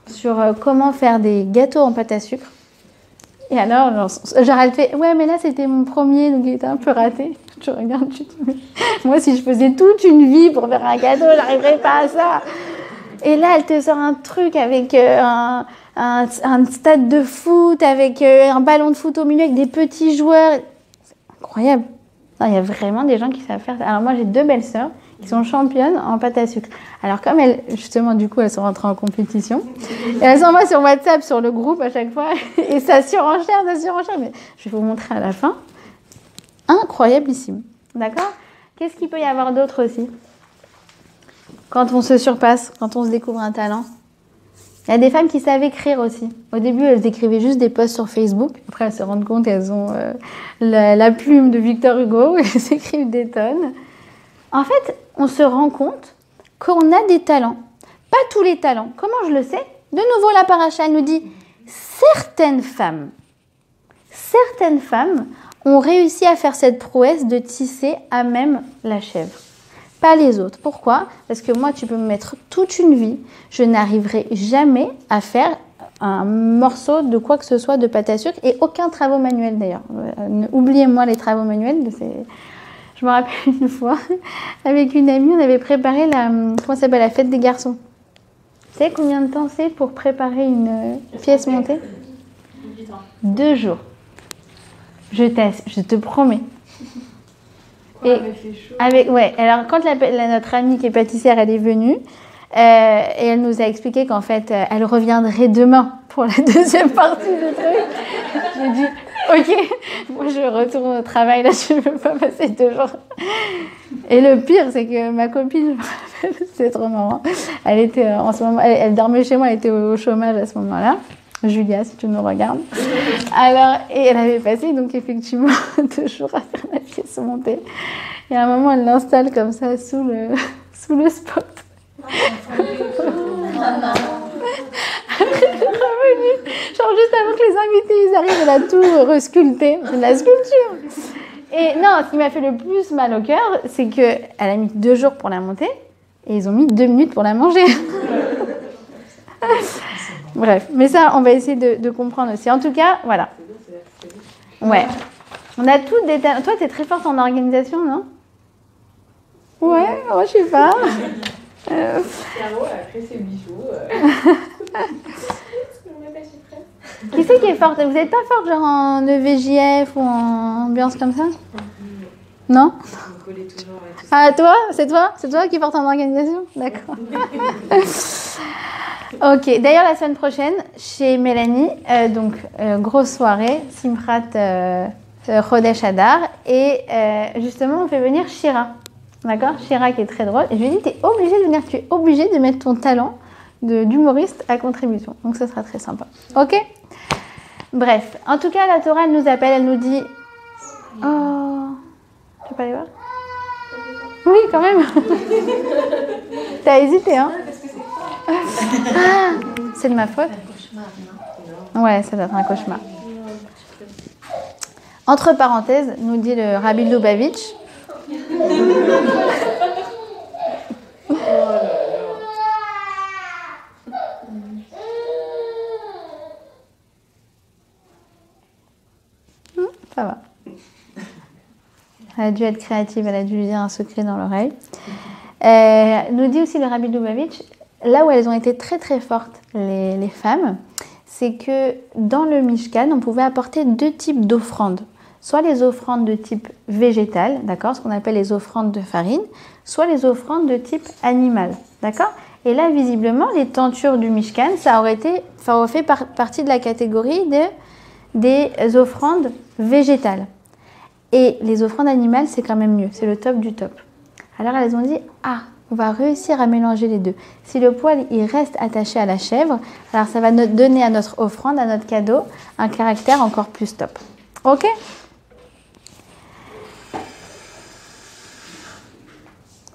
sur comment faire des gâteaux en pâte à sucre. Et alors, genre elle fait, ouais, mais là, c'était mon premier, donc il était un peu raté. Je regarde, moi, si je faisais toute une vie pour faire un gâteau, j'arriverais pas à ça. Et là, elle te sort un truc avec un stade de foot, avec un ballon de foot au milieu, avec des petits joueurs. C'est incroyable. Non, il y a vraiment des gens qui savent faire ça. Alors moi, j'ai 2 belles sœurs qui sont championnes en pâte à sucre. Alors comme elles, justement, du coup, elles sont rentrées en compétition. Et elles s'envoient sur WhatsApp, sur le groupe à chaque fois. Et ça surenchère. Mais je vais vous montrer à la fin. Incroyablissime. D'accord ? Qu'est-ce qu'il peut y avoir d'autre aussi ? Quand on se surpasse, quand on se découvre un talent. Il y a des femmes qui savent écrire aussi. Au début, elles écrivaient juste des posts sur Facebook. Après, elles se rendent compte qu'elles ont la plume de Victor Hugo. Elles écrivent des tonnes. En fait, on se rend compte qu'on a des talents. Pas tous les talents. Comment je le sais ? De nouveau, la paracha nous dit certaines femmes ont réussi à faire cette prouesse de tisser à même la chèvre. Pas les autres. Pourquoi ? Parce que moi, tu peux me mettre toute une vie, je n'arriverai jamais à faire un morceau de quoi que ce soit de pâte à sucre et aucun travaux manuel d'ailleurs. Oubliez-moi les travaux manuels. Je me rappelle une fois, avec une amie, on avait préparé la fête des garçons. Tu sais combien de temps c'est pour préparer une pièce montée ? 2 jours. Je te promets. Et alors quand notre amie qui est pâtissière, elle est venue, et elle nous a expliqué qu'en fait, elle reviendrait demain pour la deuxième partie du truc. J'ai dit, ok, moi je retourne au travail, là je ne veux pas passer 2 jours. Et le pire, c'est que ma copine, je me rappelle, c'est trop marrant, elle était en ce moment, elle dormait chez moi, elle était au chômage à ce moment-là. Julia, si tu nous regardes. Alors, et elle avait passé donc effectivement 2 jours à faire la pièce montée. Et à un moment, elle l'installe comme ça sous le spot. Elle est revenue, genre juste avant que les invités ils arrivent, elle a tout resculpté. C'est de la sculpture. Et non, ce qui m'a fait le plus mal au cœur, c'est qu'elle a mis 2 jours pour la monter et ils ont mis 2 minutes pour la manger. Bref, mais ça, on va essayer de comprendre aussi. En tout cas, voilà. Ouais. On a toutes des talents. Toi, tu es très forte en organisation, non ? Ouais, moi, je sais pas. Caro, elle a créé ses bijoux. Qui c'est qui est forte ? Vous n'êtes pas forte genre en EVJF ou en ambiance comme ça ? Non ? Ah, toi ? C'est toi qui est forte en organisation ? D'accord. Ok, d'ailleurs la semaine prochaine, chez Mélanie, grosse soirée, Simchat Chodesh Adar, et justement on fait venir Shira, d'accord ? Shira qui est très drôle, et je lui ai dit, tu es obligée de mettre ton talent d'humoriste à contribution, donc ça sera très sympa, ok ? Bref, en tout cas la Torah elle nous appelle, elle nous dit, oh, tu peux pas aller voir ? Oui, quand même. T'as hésité, hein ? Ah, c'est de ma faute ? Ouais, ça doit être un cauchemar. Entre parenthèses, nous dit le Rabbi Lubavitch. Ça va. Elle a dû être créative, elle a dû lui dire un secret dans l'oreille. Nous dit aussi le Rabbi Lubavitch, là où elles ont été très très fortes, les femmes, c'est que dans le Mishkan, on pouvait apporter 2 types d'offrandes. Soit les offrandes de type végétal, d'accord, ce qu'on appelle les offrandes de farine, soit les offrandes de type animal, d'accord. Et là, visiblement, les tentures du Mishkan, ça aurait fait partie de la catégorie des offrandes végétales. Et les offrandes animales, c'est quand même mieux, c'est le top du top. Alors elles ont dit, on va réussir à mélanger les deux. Si le poil il reste attaché à la chèvre, alors ça va donner à notre offrande, à notre cadeau, un caractère encore plus top. Ok?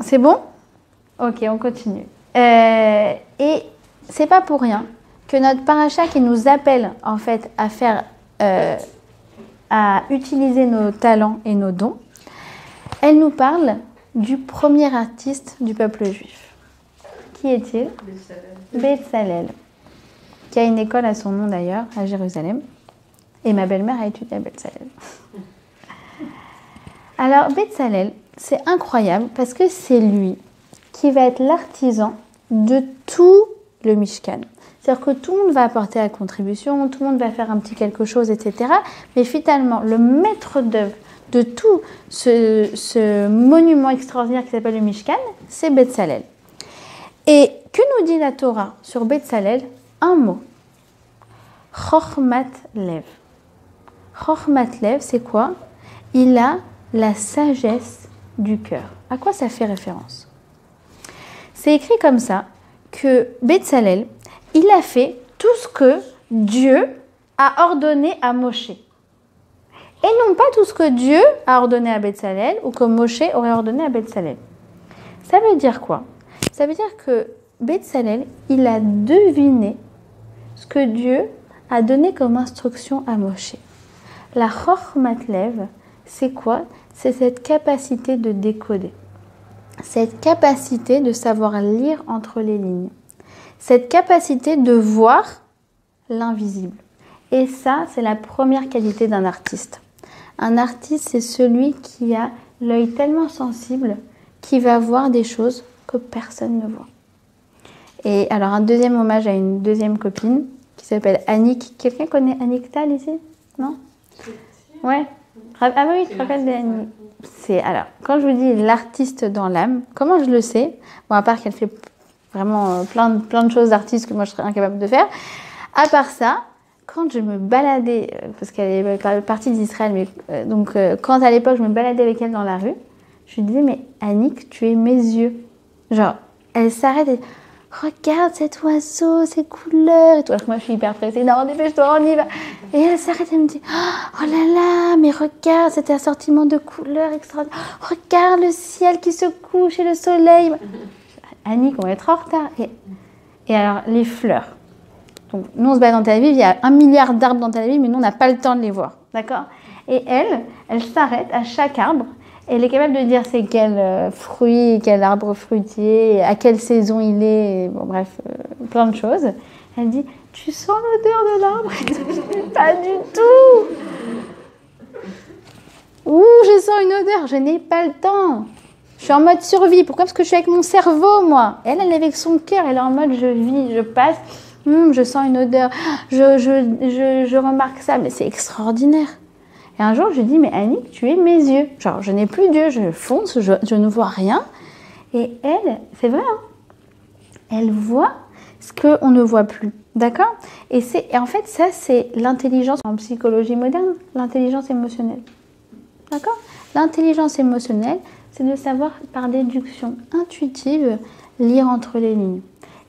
C'est bon? Ok, on continue. Et c'est pas pour rien que notre paracha qui nous appelle en fait à faire, à utiliser nos talents et nos dons, elle nous parle du premier artiste du peuple juif. Qui est-il? Bétzalel, qui a une école à son nom d'ailleurs, à Jérusalem. Et ma belle-mère a étudié à Bétzalel. Alors Bétzalel, c'est incroyable parce que c'est lui qui va être l'artisan de tout le Mishkan. C'est-à-dire que tout le monde va apporter la contribution, tout le monde va faire un petit quelque chose, etc. Mais finalement, le maître d'œuvre de tout ce monument extraordinaire qui s'appelle le Mishkan, c'est Bétzalel. Et que nous dit la Torah sur Bétzalel? Un mot. Chochmat Lev. Chochmat Lev, c'est quoi? Il a la sagesse du cœur. À quoi ça fait référence? C'est écrit comme ça que Bétzalel, il a fait tout ce que Dieu a ordonné à Moshe. Et non pas tout ce que Dieu a ordonné à Bétzalel ou que Moshe aurait ordonné à Bétzalel. Ça veut dire quoi? Ça veut dire que Bétzalel, il a deviné ce que Dieu a donné comme instruction à Moshe. La Chochmat Lev, c'est quoi? C'est cette capacité de décoder. Cette capacité de savoir lire entre les lignes. Cette capacité de voir l'invisible. Et ça, c'est la première qualité d'un artiste. Un artiste, c'est celui qui a l'œil tellement sensible qu'il va voir des choses que personne ne voit. Et alors, un deuxième hommage à une deuxième copine qui s'appelle Annick. Quelqu'un connaît Annick Tal ici? Non? Ouais. Ah oui, tu te rappelles d'Annick. Alors, quand je vous dis l'artiste dans l'âme, comment je le sais? Bon, à part qu'elle fait vraiment plein de choses d'artiste que moi je serais incapable de faire. À part ça, quand je me baladais, parce qu'elle est partie d'Israël, mais quand à l'époque je me baladais avec elle dans la rue, je lui disais, mais Annick, tu es mes yeux. Genre, elle s'arrête et regarde cet oiseau, ses couleurs et tout. Alors que moi je suis hyper pressée, non, dépêche-toi, on y va. Et elle s'arrête et me dit, oh là là, mais regarde cet assortiment de couleurs extraordinaire. Regarde le ciel qui se couche et le soleil. Annick, on va être en retard. Et alors, les fleurs. Donc, nous, on se bat dans Tel Aviv, il y a 1 milliard d'arbres dans Tel Aviv, mais nous, on n'a pas le temps de les voir. D'accord? Et elle s'arrête à chaque arbre. Et elle est capable de dire c'est quel fruit, quel arbre fruitier, à quelle saison il est, bon bref, plein de choses. Elle dit, tu sens l'odeur de l'arbre? Pas du tout. Ouh, je sens une odeur, je n'ai pas le temps. Je suis en mode survie. Pourquoi? Parce que je suis avec mon cerveau, moi. Elle est avec son cœur, elle est en mode je vis, je passe, je sens une odeur, je remarque ça, mais c'est extraordinaire. Et un jour, je dis, mais Annick, tu es mes yeux. Genre, je n'ai plus d'yeux, je fonce, je ne vois rien. Et elle, c'est vrai, hein, elle voit ce qu'on ne voit plus. D'accord? Et en fait, ça, c'est l'intelligence en psychologie moderne, l'intelligence émotionnelle. D'accord? L'intelligence émotionnelle, c'est de savoir, par déduction intuitive, lire entre les lignes.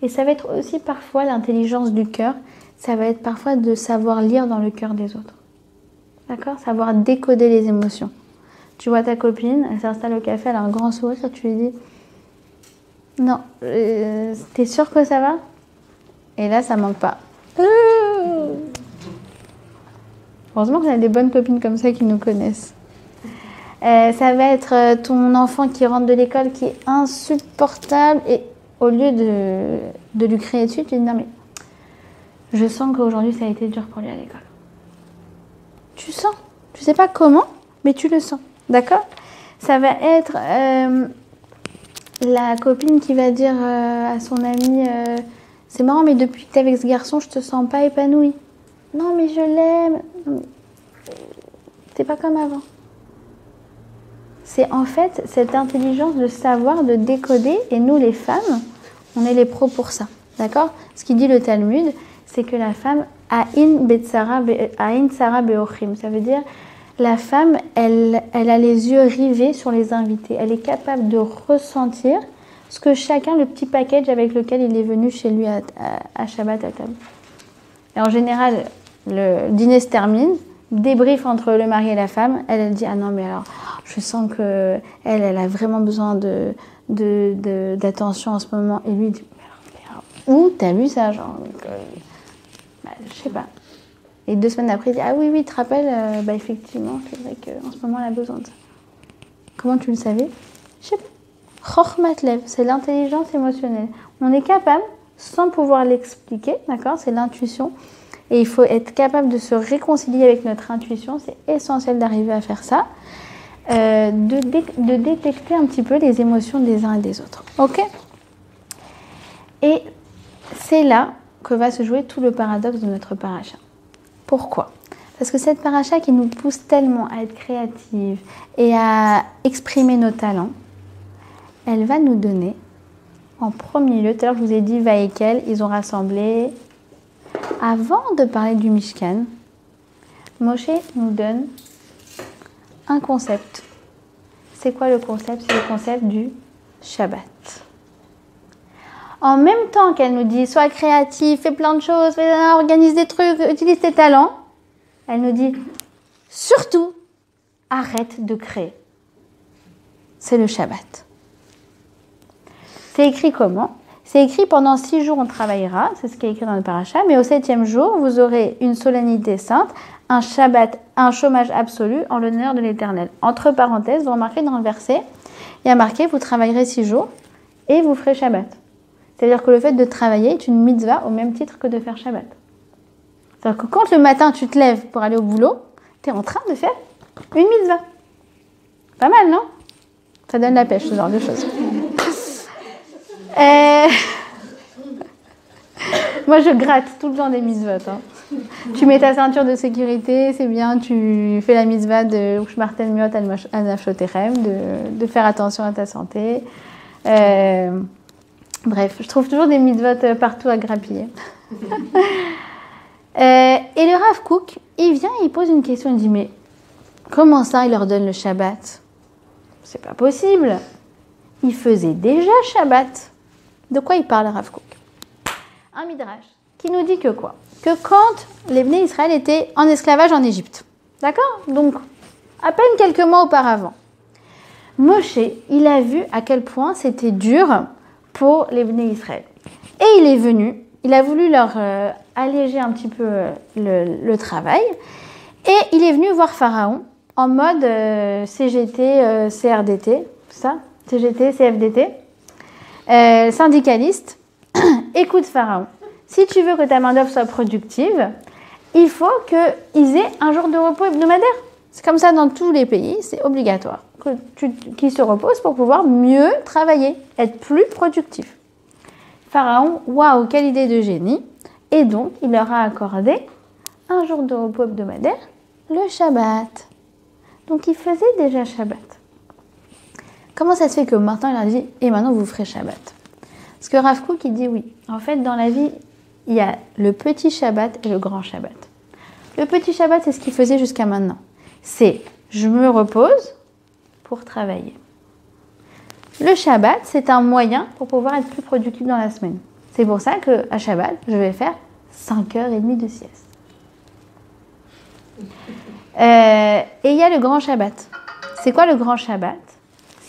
Et ça va être aussi parfois l'intelligence du cœur, ça va être parfois de savoir lire dans le cœur des autres. D'accord? Savoir décoder les émotions. Tu vois ta copine, elle s'installe au café, elle a un grand sourire et tu lui dis « Non, t'es sûre que ça va ?» Et là, ça manque pas. Heureusement qu'on a des bonnes copines comme ça qui nous connaissent. Ça va être ton enfant qui rentre de l'école qui est insupportable et au lieu de lui crier dessus, tu lui dis « Non mais, je sens qu'aujourd'hui ça a été dur pour lui à l'école. » Tu sens. Tu sais pas comment, mais tu le sens. D'accord? Ça va être la copine qui va dire à son amie c'est marrant, mais depuis que tu es avec ce garçon, je te sens pas épanouie. Non, mais je l'aime. T'es pas comme avant. C'est en fait cette intelligence de savoir, de décoder, et nous les femmes, on est les pros pour ça. D'accord? Ce qui dit le Talmud, c'est que la femme Aïn Sarah Beochim. Ça veut dire la femme, elle a les yeux rivés sur les invités. Elle est capable de ressentir ce que chacun, le petit package avec lequel il est venu chez lui à Shabbat à table. Et en général, le dîner se termine, débrief entre le mari et la femme. Elle dit, ah non, mais alors, je sens que elle a vraiment besoin d'attention en ce moment. Et lui, il dit, mais alors, où t'as vu ça, genre, je sais pas. Et 2 semaines après, il dit, ah oui, tu te rappelles, effectivement, c'est vrai qu'en ce moment, elle a besoin de ça. Comment tu le savais? Je sais pas. Chokhmat lev, c'est l'intelligence émotionnelle. On est capable, sans pouvoir l'expliquer, d'accord? C'est l'intuition. Et il faut être capable de se réconcilier avec notre intuition. C'est essentiel d'arriver à faire ça. De détecter un petit peu les émotions des uns et des autres. Ok? Et c'est là que va se jouer tout le paradoxe de notre paracha. Pourquoi? Parce que cette paracha qui nous pousse tellement à être créative et à exprimer nos talents, elle va nous donner, en premier lieu, tout à l'heure je vous ai dit, Vaïkel, ils ont rassemblé. Avant de parler du Mishkan, Moshe nous donne un concept. C'est quoi le concept? C'est le concept du Shabbat. En même temps qu'elle nous dit, sois créatif, fais plein de choses, organise des trucs, utilise tes talents, elle nous dit, surtout, arrête de créer. C'est le Shabbat. C'est écrit comment? C'est écrit pendant 6 jours on travaillera, c'est ce qui est écrit dans le paracha, mais au 7e jour, vous aurez une solennité sainte, un Shabbat, un chômage absolu en l'honneur de l'Éternel. Entre parenthèses, vous remarquez dans le verset, il y a marqué, vous travaillerez 6 jours et vous ferez Shabbat. C'est-à-dire que le fait de travailler est une mitzvah au même titre que de faire Shabbat. C'est-à-dire que quand le matin tu te lèves pour aller au boulot, tu es en train de faire une mitzvah. Pas mal, non? Ça donne la pêche, ce genre de choses. Moi, je gratte tout le temps des mitzvot. Hein. Tu mets ta ceinture de sécurité, c'est bien. Tu fais la mitzvah de Ushmarten miot al nafshotechem, de faire attention à ta santé. Bref, je trouve toujours des mitzvot partout à grappiller. Et le Rav Kook, il vient et il pose une question. Il dit, mais comment ça, il leur donne le Shabbat? C'est pas possible. Il faisait déjà Shabbat. De quoi il parle, Rav Kook? Un midrash qui nous dit que quoi? Que quand les Bnei Israël étaient en esclavage en Égypte, d'accord? Donc, à peine quelques mois auparavant, Moshe, il a vu à quel point c'était dur pour les Bnei Israël. Et il est venu, il a voulu leur alléger un petit peu le travail, et il est venu voir Pharaon en mode CGT, CRDT, ça? CGT, CFDT, syndicaliste. Écoute Pharaon, si tu veux que ta main-d'œuvre soit productive, il faut qu'ils aient un jour de repos hebdomadaire. C'est comme ça dans tous les pays, c'est obligatoire. Qu'ils se reposent pour pouvoir mieux travailler, être plus productif. Pharaon, waouh, quelle idée de génie. Et donc, il leur a accordé un jour de repos hebdomadaire, le Shabbat. Donc, il faisait déjà Shabbat. Comment ça se fait que maintenant, il leur dit, et maintenant, vous ferez Shabbat? Parce que Rav Kook, il dit oui. En fait, dans la vie, il y a le petit Shabbat et le grand Shabbat. Le petit Shabbat, c'est ce qu'il faisait jusqu'à maintenant. C'est, je me repose pour travailler. Le Shabbat, c'est un moyen pour pouvoir être plus productif dans la semaine. C'est pour ça qu'à Shabbat, je vais faire 5h30 de sieste. Et il y a le grand Shabbat. C'est quoi le grand Shabbat?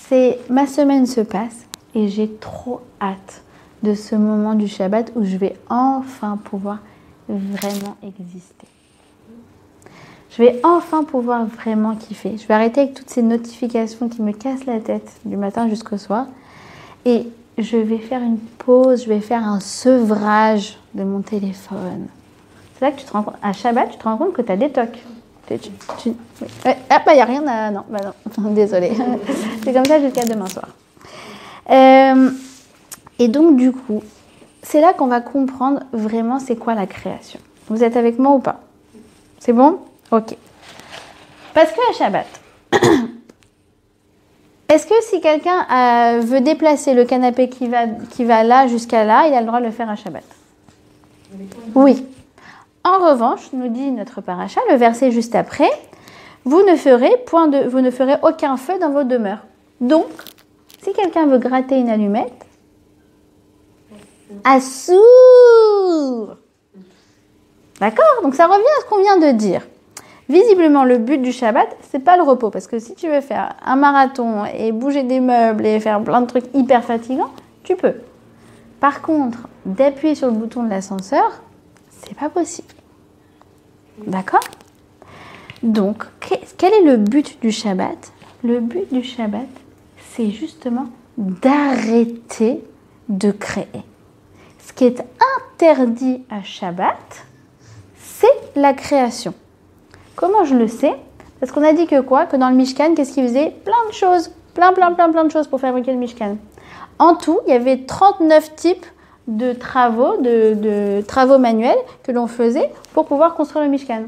C'est ma semaine se passe et j'ai trop hâte de ce moment du Shabbat où je vais enfin pouvoir vraiment exister. Je vais enfin pouvoir vraiment kiffer. Je vais arrêter avec toutes ces notifications qui me cassent la tête du matin jusqu'au soir. Et je vais faire une pause, je vais faire un sevrage de mon téléphone. C'est là que tu te rends compte, à Shabbat, tu te rends compte que tu as des tocs. Ah, bah, il n'y a rien à... Non, bah non, désolée. C'est comme ça jusqu'à demain soir. Et donc, du coup, c'est là qu'on va comprendre vraiment c'est quoi la création. Vous êtes avec moi ou pas? C'est bon? Ok. Parce qu'à Shabbat, est-ce que si quelqu'un veut déplacer le canapé qui va là jusqu'à là, il a le droit de le faire à Shabbat? Oui. En revanche, nous dit notre paracha, le verset juste après, vous ne ferez aucun feu dans vos demeures. Donc, si quelqu'un veut gratter une allumette, Assour. D'accord? Donc ça revient à ce qu'on vient de dire. Visiblement, le but du Shabbat, c'est pas le repos. Parce que si tu veux faire un marathon et bouger des meubles et faire plein de trucs hyper fatigants, tu peux. Par contre, d'appuyer sur le bouton de l'ascenseur, c'est pas possible. D'accord? Donc, quel est le but du Shabbat? Le but du Shabbat, c'est justement d'arrêter de créer. Ce qui est interdit à Shabbat, c'est la création. Comment je le sais? Parce qu'on a dit que quoi? Que dans le Mishkan, qu'est-ce qu'il faisait? Plein de choses. Plein de choses pour fabriquer le Mishkan. En tout, il y avait 39 types de travaux, de travaux manuels que l'on faisait pour pouvoir construire le Mishkan.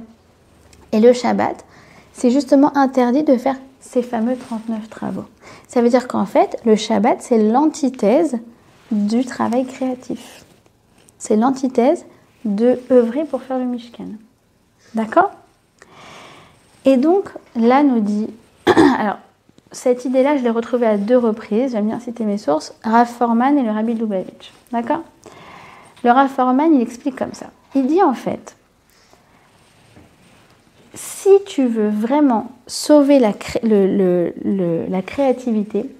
Et le Shabbat, c'est justement interdit de faire ces fameux 39 travaux. Ça veut dire qu'en fait, le Shabbat, c'est l'antithèse du travail créatif. C'est l'antithèse de œuvrer pour faire le Mishkan. D'accord? Et donc, là nous dit... Alors, cette idée-là, je l'ai retrouvée à 2 reprises. J'aime bien citer mes sources. Rav Forman et le Rabbi Lubavitch. D'accord? Le Rav Forman, il explique comme ça. Il dit en fait, si tu veux vraiment sauver la créativité,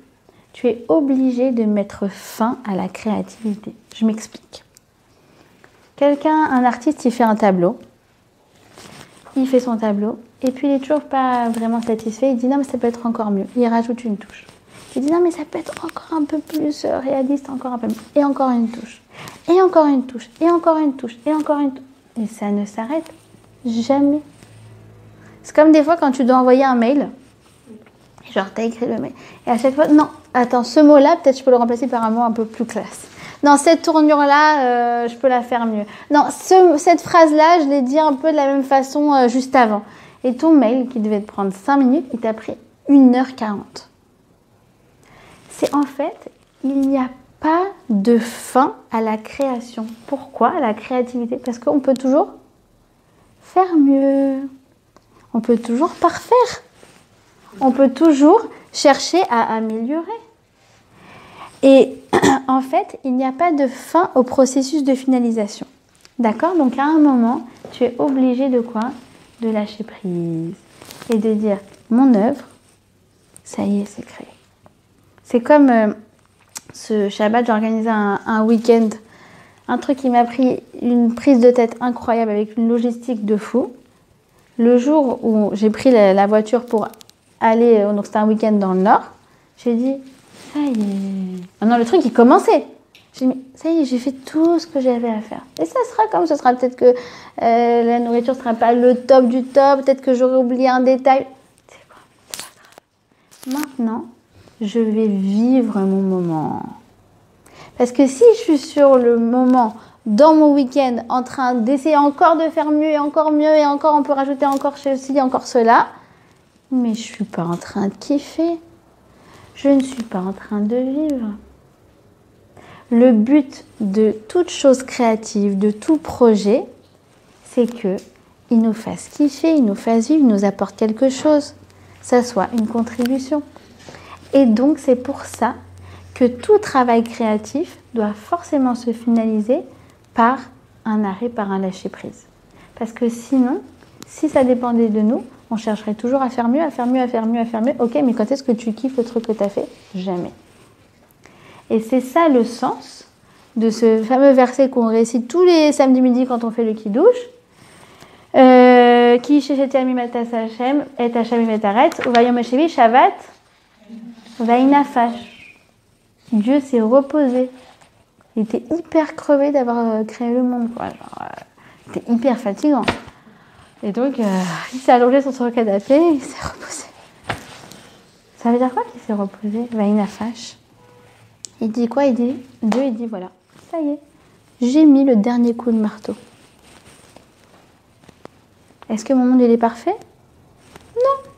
tu es obligé de mettre fin à la créativité. Je m'explique. Un artiste, il fait un tableau. Il fait son tableau. Et puis, il n'est toujours pas vraiment satisfait. Il dit non, mais ça peut être encore mieux. Il rajoute une touche. Il dit non, mais ça peut être encore un peu plus réaliste, encore un peu mieux. Et encore une touche. Et encore une touche. Et encore une touche. Et encore une touche. Et ça ne s'arrête jamais. C'est comme des fois quand tu dois envoyer un mail. Genre, tu as écrit le mail. Et à chaque fois, non, attends, ce mot-là, peut-être je peux le remplacer par un mot un peu plus classe. Non, cette tournure-là, je peux la faire mieux. Non, cette phrase-là, je l'ai dit un peu de la même façon juste avant. Et ton mail, qui devait te prendre 5 minutes, il t'a pris 1h40. C'est en fait, il n'y a pas de fin à la création. Pourquoi à la créativité? Parce qu'on peut toujours faire mieux. On peut toujours parfaire. On peut toujours chercher à améliorer. Et en fait, il n'y a pas de fin au processus de finalisation. D'accord? Donc à un moment, tu es obligé de quoi? De lâcher prise. Et de dire, mon œuvre, ça y est, c'est créé. C'est comme ce Shabbat, j'ai organisé un week-end. Un truc qui m'a pris une prise de tête incroyable avec une logistique de fou. Le jour où j'ai pris la voiture pour aller, donc c'était un week-end dans le Nord, j'ai dit, ça y est. Ah non, le truc, il commençait. J'ai dit, mais ça y est, j'ai fait tout ce que j'avais à faire. Et ça sera comme ce sera. Peut-être que la nourriture ne sera pas le top du top. Peut-être que j'aurai oublié un détail. C'est quoi? C'est pas grave. Maintenant, je vais vivre mon moment. Parce que si je suis sur le moment, dans mon week-end, en train d'essayer encore de faire mieux, et encore on peut rajouter encore ceci, encore cela, mais je ne suis pas en train de kiffer. Je ne suis pas en train de vivre. Le but de toute chose créative, de tout projet, c'est qu'il nous fasse kiffer, il nous fasse vivre, il nous apporte quelque chose. Ça soit une contribution. Et donc, c'est pour ça que tout travail créatif doit forcément se finaliser par un arrêt, par un lâcher-prise. Parce que sinon, si ça dépendait de nous, on chercherait toujours à faire mieux, à faire mieux, à faire mieux, à faire mieux. Ok, mais quand est-ce que tu kiffes le truc que tu as fait? Jamais. Et c'est ça le sens de ce fameux verset qu'on récite tous les samedis midi quand on fait le kiddush. Ki shecheti amimatas Hashem et Hashem imetaret uvayom hashevi shavat vainafash. Dieu s'est reposé. Il était hyper crevé d'avoir créé le monde, quoi. C'était hyper fatigant. Et donc, il s'est allongé sur son canapé et il s'est reposé. Ça veut dire quoi qu'il s'est reposé? Vainafash. Il dit quoi? Dieu, il dit voilà, ça y est, j'ai mis le dernier coup de marteau. Est-ce que mon monde, il est parfait? Non.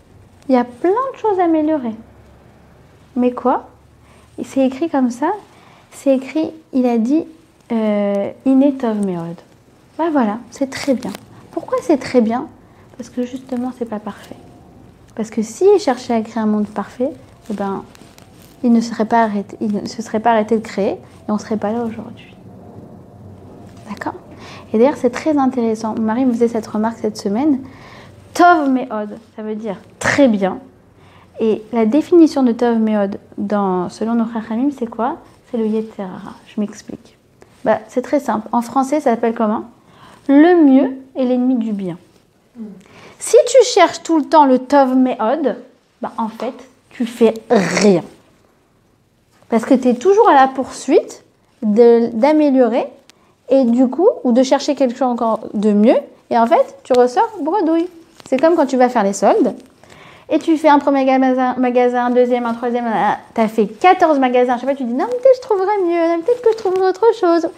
Il y a plein de choses à améliorer. Mais quoi? C'est écrit comme ça. C'est écrit, il a dit, Iné Tov Meod. Ben voilà, c'est très bien. Pourquoi c'est très bien? Parce que justement, c'est pas parfait. Parce que s'il cherchait à créer un monde parfait, eh ben, il ne se serait pas arrêté de créer et on ne serait pas là aujourd'hui. Et d'ailleurs, c'est très intéressant. Mon mari me faisait cette remarque cette semaine. Tov Me'od, ça veut dire très bien. Et la définition de Tov Me'od, selon nos Chachamim, c'est quoi? C'est le Yetzer Hara. Je m'explique. C'est très simple. En français, ça s'appelle comment? Le mieux est l'ennemi du bien. Si tu cherches tout le temps le Tov Me'od, en fait, tu fais rien. Parce que tu es toujours à la poursuite d'améliorer et du coup, ou de chercher quelque chose encore de mieux. Et en fait, tu ressors bredouille. C'est comme quand tu vas faire les soldes et tu fais un premier magasin, un deuxième, un troisième. Tu as fait 14 magasins. Je sais pas, tu dis non, mais peut-être je trouverais mieux, peut-être que je trouverai autre chose.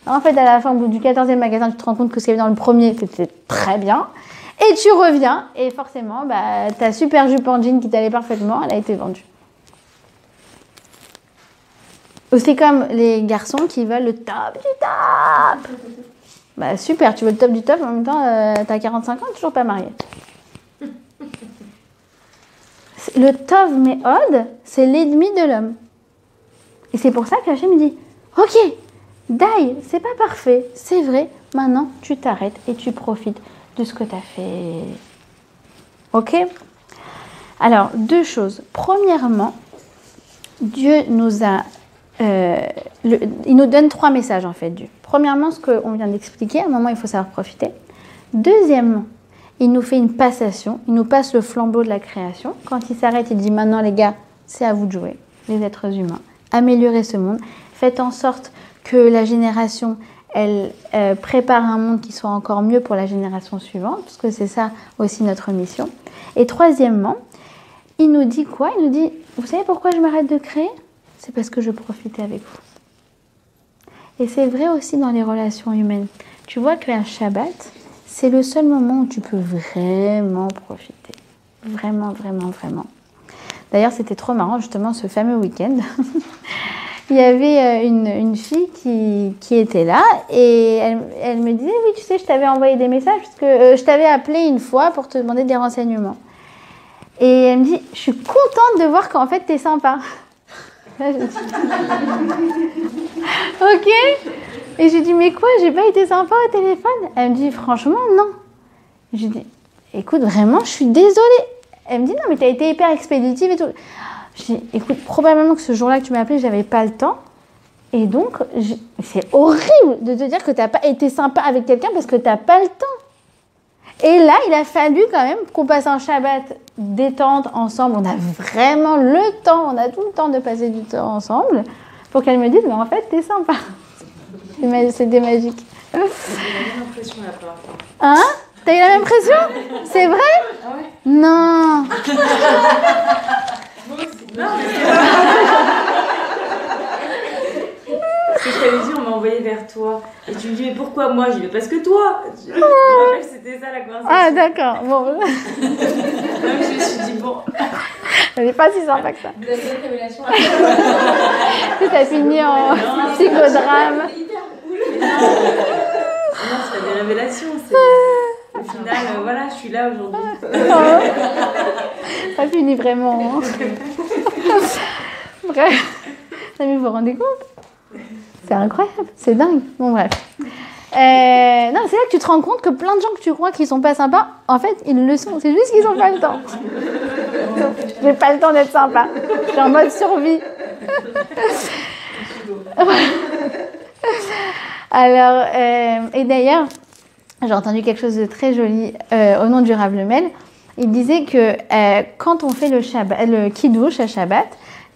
En fait, à la fin, au bout du 14e magasin, tu te rends compte que ce qu'il y avait dans le premier, c'était très bien. Et tu reviens et forcément, ta super jupe en jean qui t'allait parfaitement, elle a été vendue. C'est comme les garçons qui veulent le top du top. Super, tu veux le top du top, en même temps, t'as 45 ans, toujours pas marié. Le Tov Me'od, c'est l'ennemi de l'homme. Et c'est pour ça que Hachem me dit, ok, Dai, c'est pas parfait, c'est vrai, maintenant tu t'arrêtes et tu profites de ce que tu as fait. Ok? Alors, deux choses. Premièrement, Dieu nous a... il nous donne 3 messages en fait, Dieu. Premièrement, ce qu'on vient d'expliquer, à un moment il faut savoir profiter. Deuxièmement, il nous fait une passation, il nous passe le flambeau de la création. Quand il s'arrête, il dit maintenant les gars, c'est à vous de jouer, les êtres humains. Améliorez ce monde, faites en sorte que la génération, elle prépare un monde qui soit encore mieux pour la génération suivante, parce que c'est ça aussi notre mission. Et troisièmement, il nous dit quoi? Il nous dit, vous savez pourquoi je m'arrête de créer? C'est parce que je profitais avec vous. Et c'est vrai aussi dans les relations humaines. Tu vois qu'un Shabbat, c'est le seul moment où tu peux vraiment profiter. Vraiment, vraiment, vraiment. D'ailleurs, c'était trop marrant, justement, ce fameux week-end. Il y avait une fille qui était là et elle me disait, oui, tu sais, je t'avais envoyé des messages parce que je t'avais appelé une fois pour te demander des renseignements. Et elle me dit, je suis contente de voir qu'en fait, t'es sympa. Là, je dis, ok. Et j'ai dit, mais quoi, j'ai pas été sympa au téléphone? Elle me dit, franchement, non. J'ai dit, écoute, vraiment, je suis désolée. Elle me dit, non, mais t'as été hyper expéditive et tout. Je dis, écoute, probablement que ce jour-là que tu m'as appelé, j'avais pas le temps. Et donc, c'est horrible de te dire que t'as pas été sympa avec quelqu'un parce que t'as pas le temps. Et là, il a fallu quand même qu'on passe un Shabbat détente ensemble. On a vraiment le temps, on a tout le temps de passer du temps ensemble pour qu'elle me dise, mais en fait, t'es sympa. C'était magique. J'ai eu la même impression là par rapport. Hein? T'as eu la même impression? C'est vrai? Ah ouais? Non. Ce que je t'avais dit, on m'a envoyé vers toi. Et tu me dis, mais pourquoi moi? Je dis, parce que toi. Je me rappelle, c'était ça la conversation. Ah, d'accord. Bon. Donc je me suis dit, bon. Elle n'est pas si sympa que ça. Vous avez une révélation. Tout a fini en psychodrame. Non, c'est pas des révélations. Au final, voilà, je suis là aujourd'hui. Ça finit vraiment. Hein. Bref. Mais vous vous rendez compte? C'est incroyable, c'est dingue. Bon, bref. Non, c'est là que tu te rends compte que plein de gens que tu crois qu'ils sont pas sympas, en fait, ils le sont. C'est juste qu'ils n'ont pas le temps. J'ai pas le temps d'être sympa. Je suis en mode survie. Alors, et d'ailleurs, j'ai entendu quelque chose de très joli au nom du Rav Lemel. Il disait que quand on fait le kiddush à Shabbat,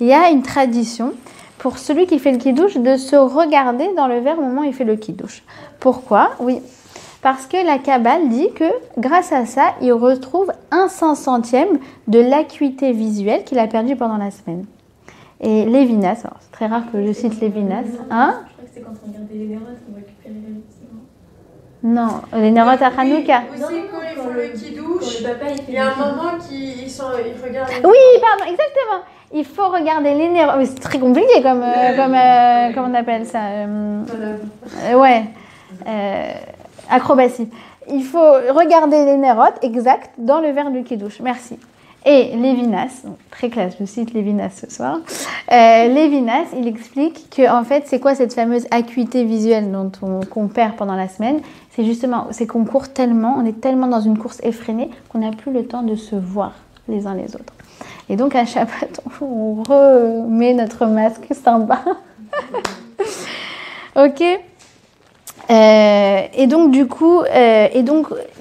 il y a une tradition pour celui qui fait le kiddush de se regarder dans le verre au moment où il fait le kiddush. Pourquoi? Oui, parce que la Kabbale dit que grâce à ça, il retrouve 1/500e de l'acuité visuelle qu'il a perdue pendant la semaine. Et Lévinas, alors c'est très rare que je cite Lévinas, hein? Je crois que c'est quand on regardait les nérotes, on récupérait la vie. Non, les nérotes à Hanouka. Aussi, quand ils font le kiddush, Le papa, il y a un moment qu'ils regardent. Oui, pardon, exactement. Il faut regarder les nérotes. Oui, c'est très compliqué comme on appelle ça. Ouais, acrobatie. Il faut regarder les nérotes, exact, dans le verre du kiddush. Merci. Et Lévinas, donc, très classe, je cite Lévinas ce soir. Lévinas, il explique que en fait, c'est quoi cette fameuse acuité visuelle qu'on perd pendant la semaine? C'est justement, c'est qu'on court tellement, on est tellement dans une course effrénée qu'on n'a plus le temps de se voir les uns les autres. Et donc à Shabbat, on remet notre masque sympa. Ok. Et donc du coup,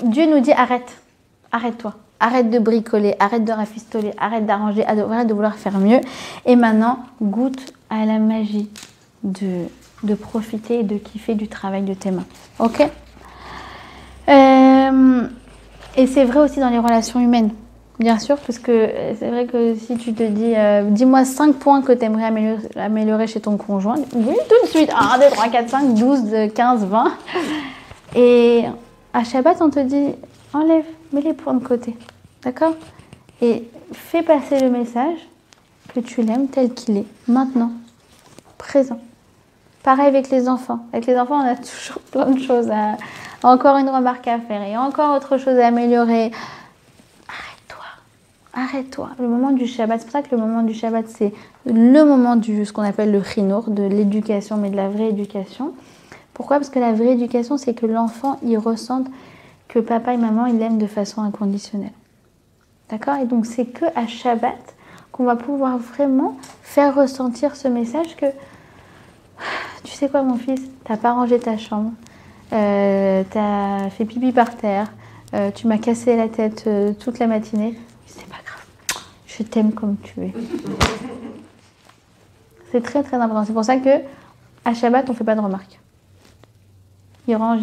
Dieu nous dit arrête-toi. Arrête de bricoler, arrête de rafistoler, arrête d'arranger, arrête de vouloir faire mieux. Et maintenant, goûte à la magie de profiter et de kiffer du travail de tes mains. Ok? Et c'est vrai aussi dans les relations humaines, bien sûr, parce que c'est vrai que si tu te dis, dis-moi 5 points que tu aimerais améliorer chez ton conjoint, oui, tout de suite, 1, 2, 3, 4, 5, 12, 15, 20. Et à Shabbat, on te dit, enlève, mets les points de côté. D'accord? Et fais passer le message que tu l'aimes tel qu'il est, maintenant, présent. Pareil avec les enfants. Avec les enfants, on a toujours plein de choses encore une remarque à faire et encore autre chose à améliorer. Arrête-toi. Le moment du Shabbat, c'est pour ça que le moment du Shabbat, c'est le moment ce qu'on appelle le chinour, de l'éducation, mais de la vraie éducation. Pourquoi? Parce que la vraie éducation, c'est que l'enfant, il ressente que papa et maman, ils l'aiment de façon inconditionnelle. D'accord? Et donc, c'est que à Shabbat qu'on va pouvoir vraiment faire ressentir ce message que, tu sais quoi, mon fils, t'as pas rangé ta chambre, t'as fait pipi par terre, tu m'as cassé la tête toute la matinée. C'est pas grave, je t'aime comme tu es. C'est très très important. C'est pour ça que à Shabbat, on fait pas de remarques. Ils rangent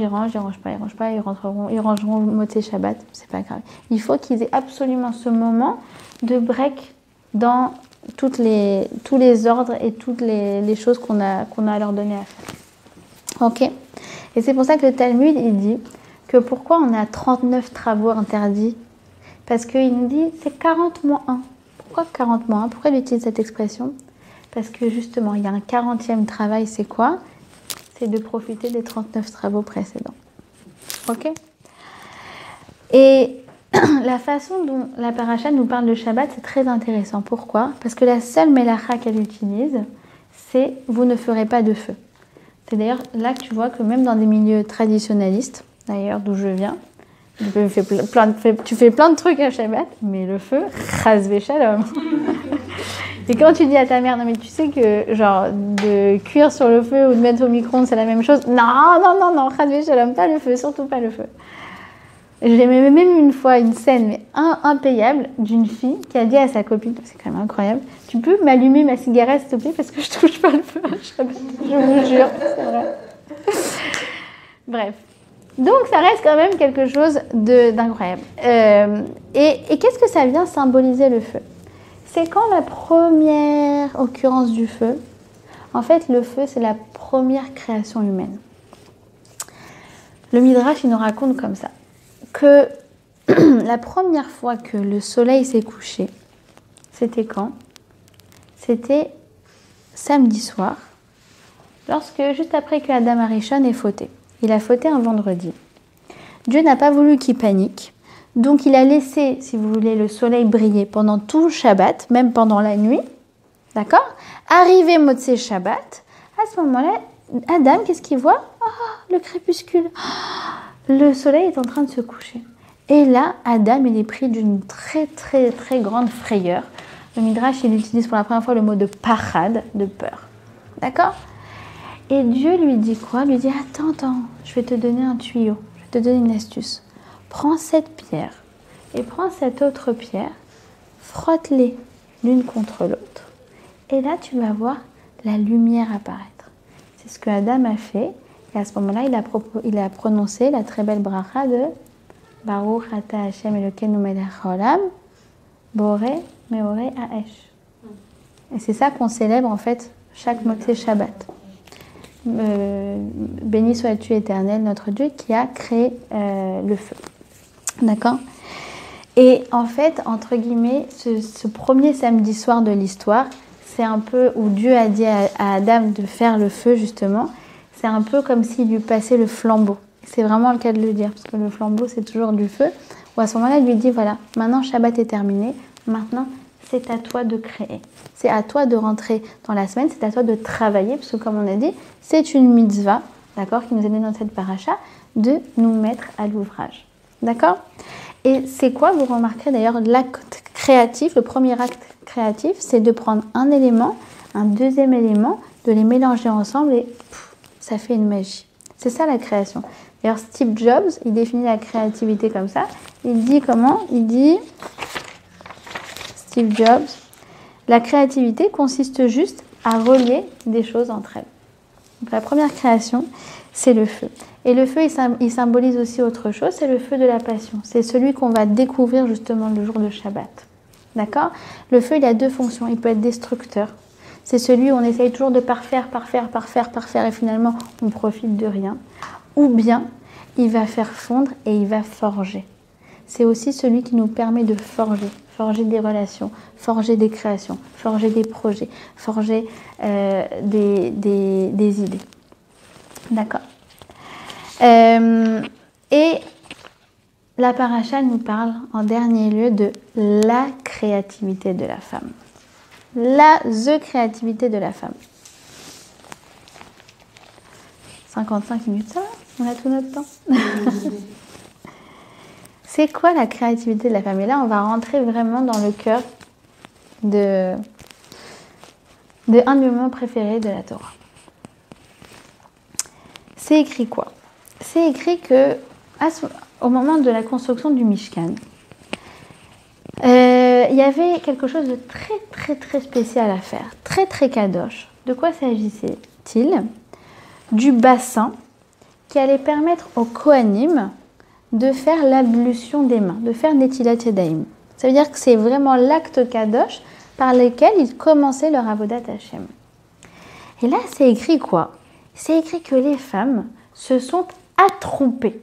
pas, ils rangeront Motzei Shabbat, c'est pas grave. Il faut qu'ils aient absolument ce moment de break dans tous les ordres et toutes les choses qu'on a à leur donner à faire. Ok? Et c'est pour ça que le Talmud, il dit que pourquoi on a 39 travaux interdits? Parce qu'il nous dit c'est 40 moins 1. Pourquoi 40 moins 1? Pourquoi il utilise cette expression? Parce que justement, il y a un 40e travail, c'est quoi? C'est de profiter des 39 travaux précédents. Ok? Et la façon dont la paracha nous parle de Shabbat, c'est très intéressant. Pourquoi? Parce que la seule mélacha qu'elle utilise, c'est « vous ne ferez pas de feu ». C'est d'ailleurs là que tu vois que même dans des milieux traditionnalistes, d'ailleurs d'où je viens, tu fais plein de trucs à Shabbat, mais le feu, chas v'shalom. Et quand tu dis à ta mère, non mais tu sais que genre de cuire sur le feu ou de mettre au micro-ondes, c'est la même chose. Non, chas v'shalom, pas le feu, surtout pas le feu. J'ai même une fois une scène mais impayable d'une fille qui a dit à sa copine, c'est quand même incroyable, tu peux m'allumer ma cigarette s'il te plaît parce que je touche pas le feu à Shabbat, je vous jure, c'est vrai. Bref. Donc ça reste quand même quelque chose d'incroyable. Et qu'est-ce que ça vient symboliser le feu? C'est quand la première occurrence du feu, en fait le feu c'est la première création humaine. Le Midrash il nous raconte comme ça, que la première fois que le soleil s'est couché, c'était quand? C'était samedi soir, lorsque juste après que Adam Arishon ait fauté. Il a fauté un vendredi. Dieu n'a pas voulu qu'il panique, donc il a laissé, si vous voulez, le soleil briller pendant tout le Shabbat, même pendant la nuit. D'accord? Arrivé Motzei Shabbat, à ce moment-là, Adam, qu'est-ce qu'il voit? Le crépuscule. Le soleil est en train de se coucher. Et là, Adam, il est pris d'une très très très grande frayeur. Le Midrash, il utilise pour la première fois le mot de pachad, de peur. D'accord? Et Dieu lui dit quoi? Il lui dit, attends, je vais te donner un tuyau, je vais te donner une astuce. Prends cette pierre et prends cette autre pierre, frotte-les l'une contre l'autre. Et là, tu vas voir la lumière apparaître. C'est ce que Adam a fait. Et à ce moment-là, il a prononcé la très belle bracha de Baruch ata Hashem Elokeinu melech haolam, boré meoré haesh. Et c'est ça qu'on célèbre en fait chaque Motzei Shabbat. Béni sois-tu éternel, notre Dieu, qui a créé le feu. D'accord? Et en fait, entre guillemets, ce premier samedi soir de l'histoire, c'est un peu où Dieu a dit à Adam de faire le feu, justement. C'est un peu comme s'il lui passait le flambeau. C'est vraiment le cas de le dire, parce que le flambeau, c'est toujours du feu. Ou à ce moment-là, il lui dit, voilà, maintenant Shabbat est terminé, Maintenant, c'est à toi de créer. C'est à toi de rentrer dans la semaine, c'est à toi de travailler, parce que comme on a dit, c'est une mitzvah, d'accord, qui nous est donnée dans cette paracha, de nous mettre à l'ouvrage. D'accord? Et c'est quoi, vous remarquerez d'ailleurs, l'acte créatif, le premier acte créatif, c'est de prendre un élément, un deuxième élément, de les mélanger ensemble et ça fait une magie. C'est ça la création. D'ailleurs, Steve Jobs, il définit la créativité comme ça. Il dit comment? Il dit, Steve Jobs, la créativité consiste juste à relier des choses entre elles. Donc, la première création, c'est le feu. Et le feu, il symbolise aussi autre chose, c'est le feu de la passion. C'est celui qu'on va découvrir justement le jour de Shabbat. D'accord? Le feu, il a deux fonctions. Il peut être destructeur. C'est celui où on essaye toujours de parfaire, et finalement, on profite de rien. Ou bien, il va faire fondre et il va forger. C'est aussi celui qui nous permet de forger des relations, forger des créations, forger des projets, forger des idées. D'accord. Et la paracha nous parle en dernier lieu de la créativité de la femme. The créativité de la femme. 55 minutes, ça va? On a tout notre temps. C'est quoi la créativité de la femme? Et là, on va rentrer vraiment dans le cœur de un de mes moments préférés de la Torah. C'est écrit quoi? C'est écrit que au moment de la construction du Mishkan, il y avait quelque chose de très spécial à faire, très kadosh. De quoi s'agissait-il? Du bassin qui allait permettre aux Kohanim de faire l'ablution des mains, de faire Netilat Yadayim. Ça veut dire que c'est vraiment l'acte kadosh par lequel ils commençaient leur avodat Hashem. Et là, c'est écrit quoi? C'est écrit que les femmes se sont attroupées.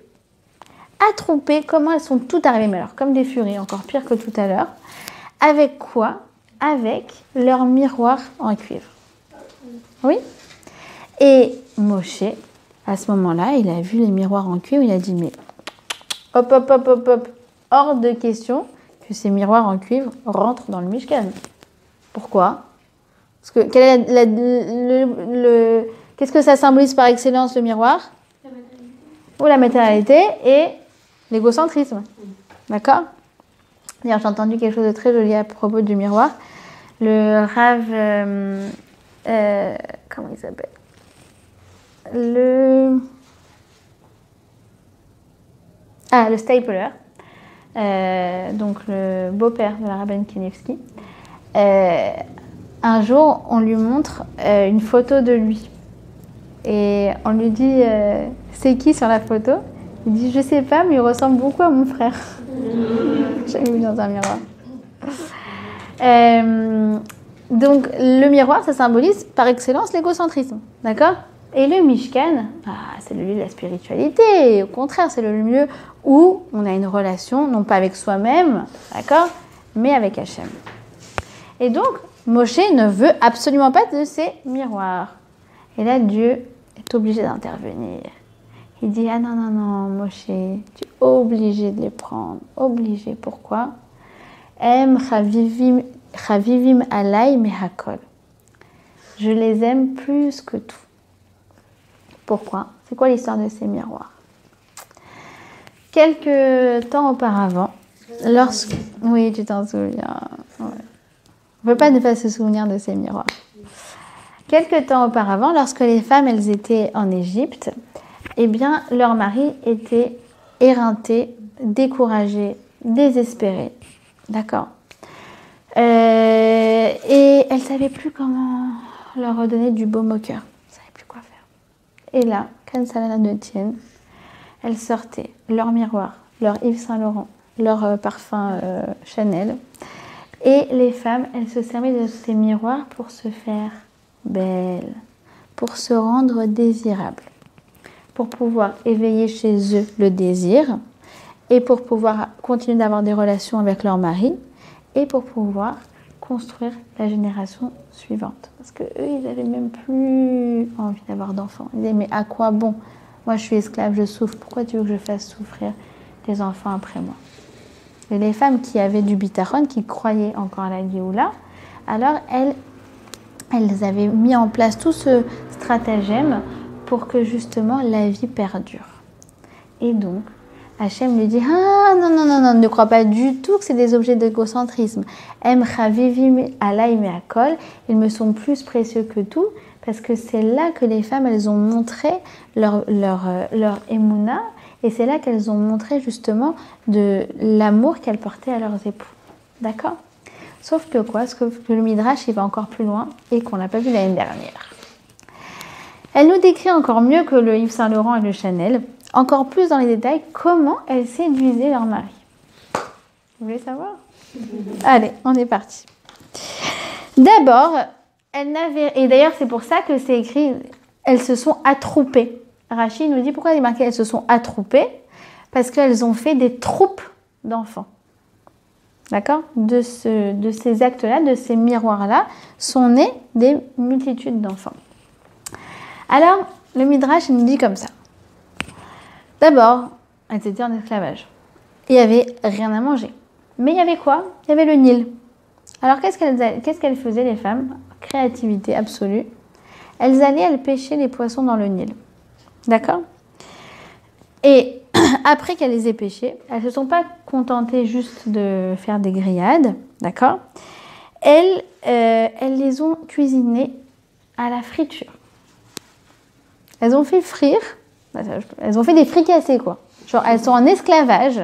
Attroupées, comment elles sont toutes arrivées? Mais alors, comme des furies, encore pire que tout à l'heure. Avec quoi? Avec leur miroir en cuivre. Oui? Et Moshe, à ce moment-là, il a vu les miroirs en cuivre, il a dit, mais hop, hors de question que ces miroirs en cuivre rentrent dans le Mishkan. Pourquoi? Parce que qu'est-ce que ça symbolise par excellence, le miroir? La matérialité. Ou la matérialité et l'égocentrisme. D'accord? D'ailleurs, j'ai entendu quelque chose de très joli à propos du miroir. Le Rav... comment il s'appelle? Le Stapler, donc le beau-père de la rabbin Kanievski. Un jour, on lui montre une photo de lui. Et on lui dit, c'est qui sur la photo? Il dit, je sais pas, mais il ressemble beaucoup à mon frère. J'avais vu dans un miroir. Donc, le miroir, ça symbolise par excellence l'égocentrisme. D'accord? Et le Mishkan, c'est le lieu de la spiritualité. Au contraire, c'est le lieu où on a une relation, non pas avec soi-même, d'accord, mais avec Hachem. Et donc, Moshe ne veut absolument pas de ces miroirs. Et là, Dieu est obligé d'intervenir. Il dit, ah non, Moshe, tu es obligé de les prendre. Obligé. Pourquoi? Em chavivim alay mehakol. Je les aime plus que tout. Pourquoi? C'est quoi l'histoire de ces miroirs? Quelques temps auparavant, oui, tu t'en souviens. Ouais. On ne peut pas ne pas se souvenir de ces miroirs. Quelques temps auparavant, lorsque les femmes elles étaient en Égypte, eh bien, leurs maris étaient éreintés, découragés, désespérés. D'accord. Et elles ne savaient plus comment leur redonner du baume au cœur. Elles ne savaient plus quoi faire. Et là, quand Salana de Tienne, elles sortaient leur miroir, leur Yves Saint Laurent, leur parfum Chanel. Et les femmes, elles se servaient de ces miroirs pour se faire belles, pour se rendre désirables, pour pouvoir éveiller chez eux le désir et pour pouvoir continuer d'avoir des relations avec leur mari et pour pouvoir construire la génération suivante. Parce qu'eux, ils n'avaient même plus envie d'avoir d'enfants. Ils disaient, mais à quoi bon? Moi, je suis esclave, je souffre. Pourquoi tu veux que je fasse souffrir des enfants après moi? Et les femmes qui avaient du bitachon, qui croyaient encore à la Géoula, alors elles avaient mis en place tout ce stratagème pour que justement la vie perdure. Et donc, Hachem lui dit « Ah non, non, non, non, ne crois pas du tout que c'est des objets d'égocentrisme. Em chavivim alay me'akol, ils me sont plus précieux que tout, parce que c'est là que les femmes, elles ont montré leur émouna, et c'est là qu'elles ont montré justement de l'amour qu'elles portaient à leurs époux. D'accord ? Sauf que quoi ? Parce que le Midrash, il va encore plus loin, et qu'on n'a pas vu l'année dernière. Elle nous décrit encore mieux que le Yves Saint Laurent et le Chanel, encore plus dans les détails, comment elles séduisaient leur mari. Vous voulez savoir ? Allez, on est parti. D'abord, elles n'avaient... Et d'ailleurs, c'est pour ça que c'est écrit, elles se sont attroupées. Rachid nous dit pourquoi il est marqué elles se sont attroupées ? Parce qu'elles ont fait des troupes d'enfants. D'accord ? De ces actes-là, de ces miroirs-là, sont nés des multitudes d'enfants. Alors, le Midrash, il nous dit comme ça. D'abord, elles étaient en esclavage. Il n'y avait rien à manger. Mais il y avait quoi ? Il y avait le Nil. Alors, qu'est-ce qu'elles faisaient, les femmes ? Créativité absolue. Elles pêchaient les poissons dans le Nil. D'accord ? Et après qu'elles les aient pêchés, elles ne se sont pas contentées juste de faire des grillades. D'accord ? Elles les ont cuisinées à la friture. Elles ont fait frire. Elles ont fait des fricassés, quoi. Genre, elles sont en esclavage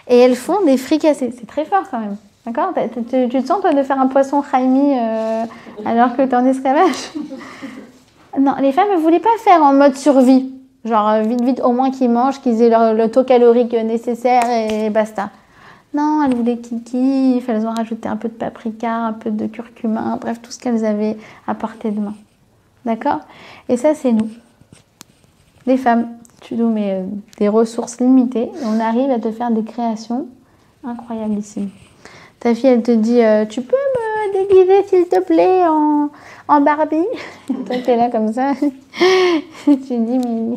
et elles font des fricassés. C'est très fort, quand même. D'accord ? Tu te sens, toi, de faire un poisson chaimi alors que tu es en esclavage ? Non, les femmes ne voulaient pas faire en mode survie. Genre, vite, vite, au moins qu'ils mangent, qu'ils aient le taux calorique nécessaire et basta. Non, elles voulaient qu'ils kiffent. Elles ont rajouté un peu de paprika, un peu de curcuma, bref, tout ce qu'elles avaient à portée de main. D'accord ? Et ça, c'est nous. Les femmes, tu nous mets des ressources limitées et on arrive à te faire des créations incroyablissimes. Ta fille, elle te dit tu peux me déguiser s'il te plaît en Barbie ? Toi, t'es là comme ça. Tu dis mais